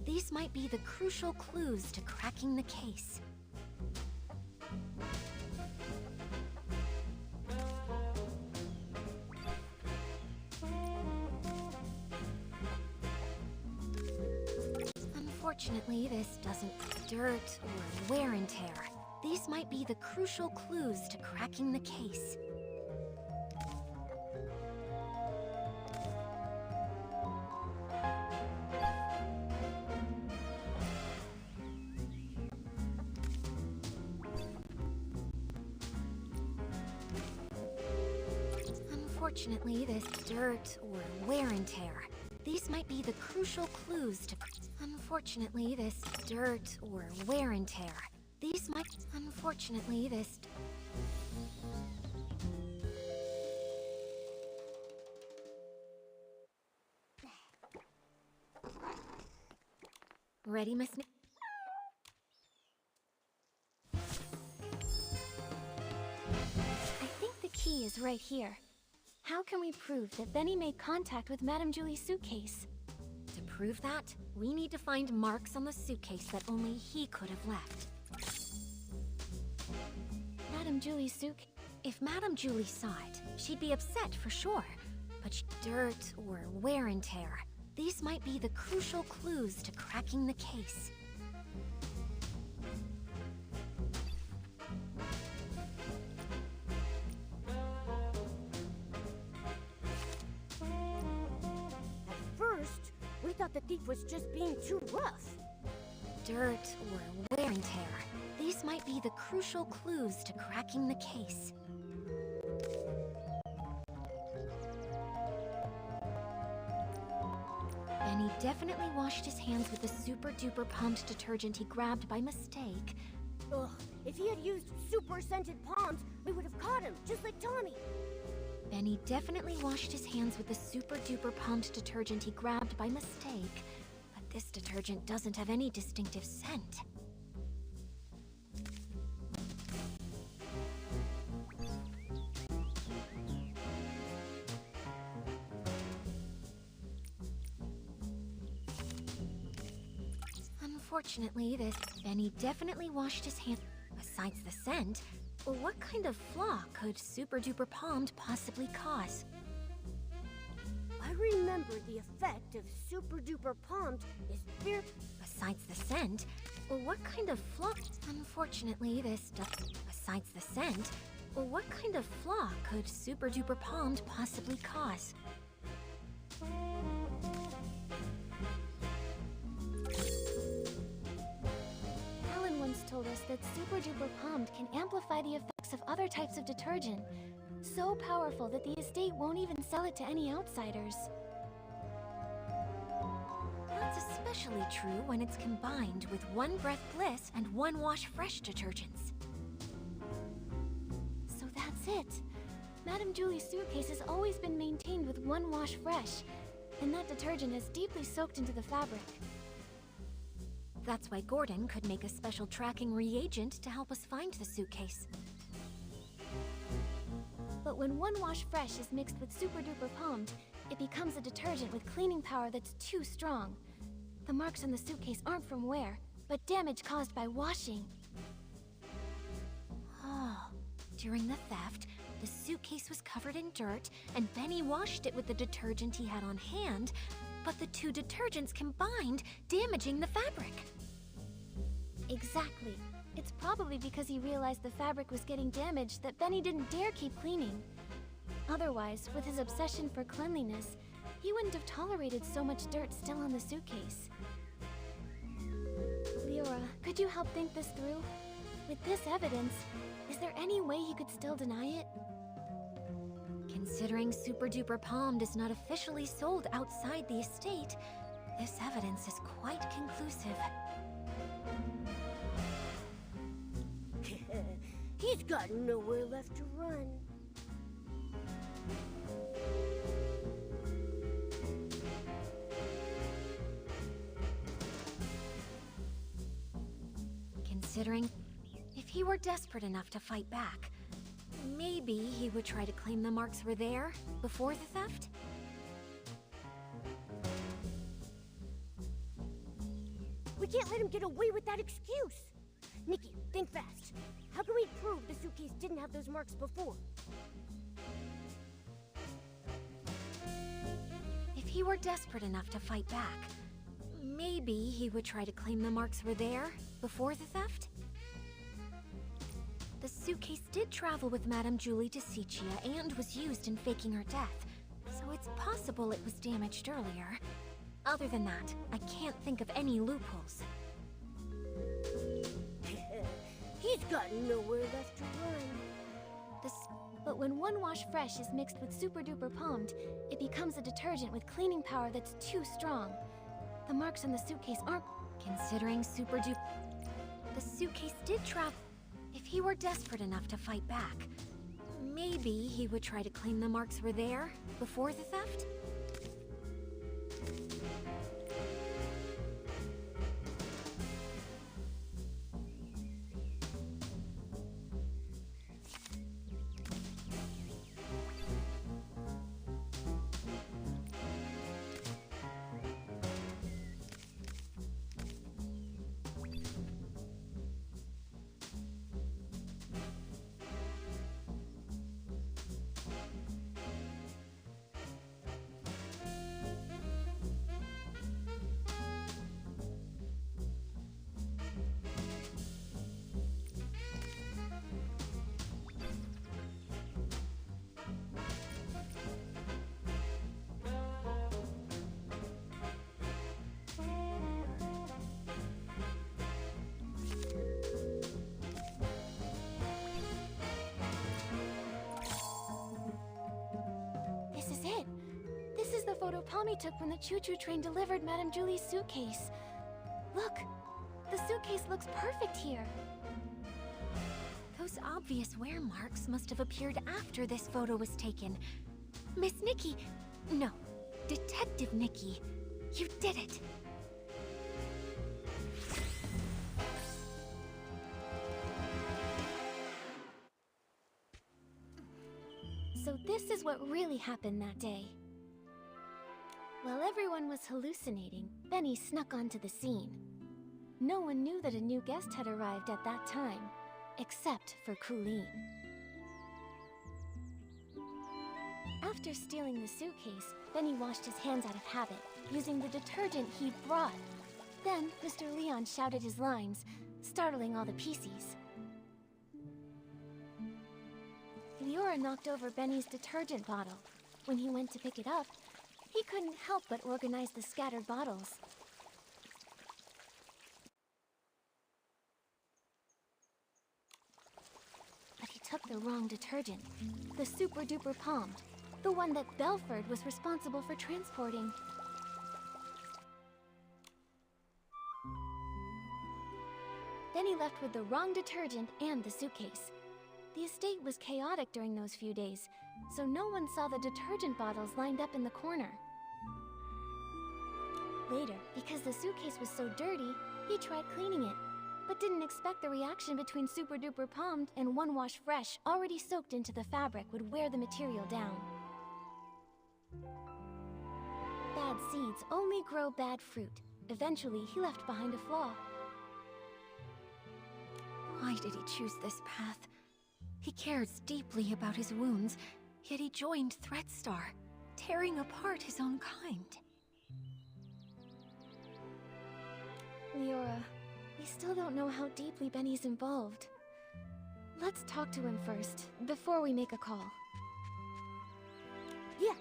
These might be the crucial clues to cracking the case. Unfortunately, this doesn't... Dirt or wear and tear. These might be the crucial clues to cracking the case. Unfortunately, this dirt or wear and tear. These might be the crucial clues to... Unfortunately, this dirt or wear and tear. These might... Unfortunately, this... Ready, Miss Nikki? I think the key is right here. How can we prove that Benny made contact with Madame Julie's suitcase? To prove that, we need to find marks on the suitcase that only he could have left. Madame Julie's suitcase? If Madame Julie saw it, she'd be upset for sure. But dirt or wear and tear, these might be the crucial clues to cracking the case. At first, we thought the thief was just being too rough. Dirt or wear and tear, these might be the crucial clues to cracking the case. Benny definitely washed his hands with the super-duper pumped detergent he grabbed by mistake. Ugh, if he had used super scented palms, we would have caught him, just like Tommy. Benny definitely washed his hands with the super-duper pumped detergent he grabbed by mistake. But this detergent doesn't have any distinctive scent. Unfortunately, this... Benny definitely washed his hands... Besides the scent, what kind of flaw could super-duper palmed possibly cause? I remember the effect of super-duper palmed is fear... Besides the scent, what kind of flaw... Unfortunately, this... Besides the scent, what kind of flaw could super-duper palmed possibly cause? Told us that Super Duper Palmed can amplify the effects of other types of detergent. So powerful that the estate won't even sell it to any outsiders. That's especially true when it's combined with One Breath Bliss and One Wash Fresh detergents. So that's it. Madame Julie's suitcase has always been maintained with One Wash Fresh, and that detergent has deeply soaked into the fabric. That's why Gordon could make a special tracking reagent to help us find the suitcase. But when One Wash Fresh is mixed with Super Duper Palmed, it becomes a detergent with cleaning power that's too strong. The marks on the suitcase aren't from wear, but damage caused by washing. Oh, during the theft, the suitcase was covered in dirt, and Benny washed it with the detergent he had on hand, but the two detergents combined, damaging the fabric. Exactly. It's probably because he realized the fabric was getting damaged that Benny didn't dare keep cleaning. Otherwise, with his obsession for cleanliness, he wouldn't have tolerated so much dirt still on the suitcase. Leora, could you help think this through? With this evidence, is there any way he could still deny it? Considering Super Duper Palmed is not officially sold outside the estate, this evidence is quite conclusive. He's got nowhere left to run. Considering if he were desperate enough to fight back, maybe he would try to claim the marks were there before the theft? We can't let him get away with that excuse. Nikki, think fast. How can we prove the suitcase didn't have those marks before? If he were desperate enough to fight back, maybe he would try to claim the marks were there before the theft? The suitcase did travel with Madame Julie to Sichia and was used in faking her death, so it's possible it was damaged earlier. Other than that, I can't think of any loopholes. He's got nowhere left to run. But when One Wash Fresh is mixed with Super Duper Palmed, it becomes a detergent with cleaning power that's too strong. The marks on the suitcase aren't... Considering Super Duper... The suitcase did trap... If he were desperate enough to fight back, maybe he would try to claim the marks were there before the theft? This is it. This is the photo Palmy took when the choo-choo train delivered Madame Julie's suitcase. Look, the suitcase looks perfect here. Those obvious wear marks must have appeared after this photo was taken. Miss Nikki... No, Detective Nikki. You did it! So this is what really happened that day. While everyone was hallucinating, Benny snuck onto the scene. No one knew that a new guest had arrived at that time, except for Colleen. After stealing the suitcase, Benny washed his hands out of habit, using the detergent he brought. Then, Mr. Leon shouted his lines, startling all the PCs. Leora knocked over Benny's detergent bottle. When he went to pick it up, he couldn't help but organize the scattered bottles. But he took the wrong detergent, the Super Duper Palmed, the one that Belford was responsible for transporting. Benny left with the wrong detergent and the suitcase. The estate was chaotic during those few days, so no one saw the detergent bottles lined up in the corner. Later, because the suitcase was so dirty, he tried cleaning it, but didn't expect the reaction between Super Duper Palmed and One Wash Fresh already soaked into the fabric would wear the material down. Bad seeds only grow bad fruit. Eventually, he left behind a flaw. Why did he choose this path? He cares deeply about his wounds, yet he joined Threadstar, tearing apart his own kind. Leora, we still don't know how deeply Benny's involved. Let's talk to him first, before we make a call. Yeah.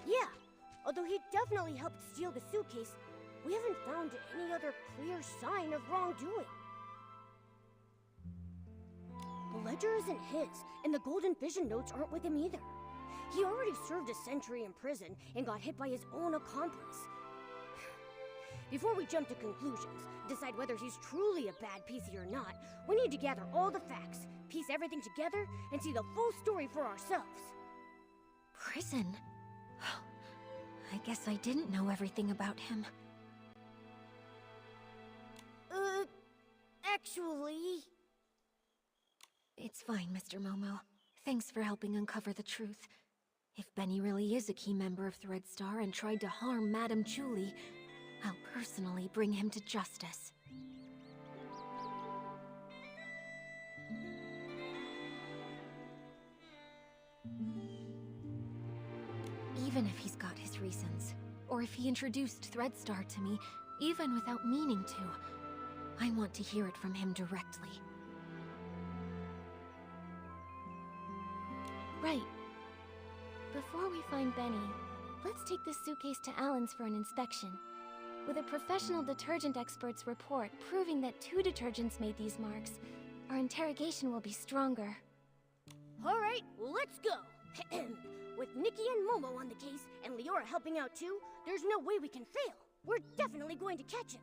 Although he definitely helped steal the suitcase, we haven't found any other clear sign of wrongdoing. The ledger isn't his, and the Golden Vision notes aren't with him either. He already served a century in prison and got hit by his own accomplice. Before we jump to conclusions, decide whether he's truly a bad PC or not, we need to gather all the facts, piece everything together, and see the full story for ourselves. Prison? I guess I didn't know everything about him. Actually... It's fine, Mr. Momo. Thanks for helping uncover the truth. If Benny really is a key member of Threadstar and tried to harm Madame Julie, I'll personally bring him to justice. Even if he's got his reasons, or if he introduced Threadstar to me, even without meaning to, I want to hear it from him directly. Right. Before we find Benny, let's take this suitcase to Alan's for an inspection. With a professional detergent expert's report proving that 2 detergents made these marks, our interrogation will be stronger. Alright, let's go! With Nikki and Momo on the case, and Leora helping out too, there's no way we can fail. We're definitely going to catch him.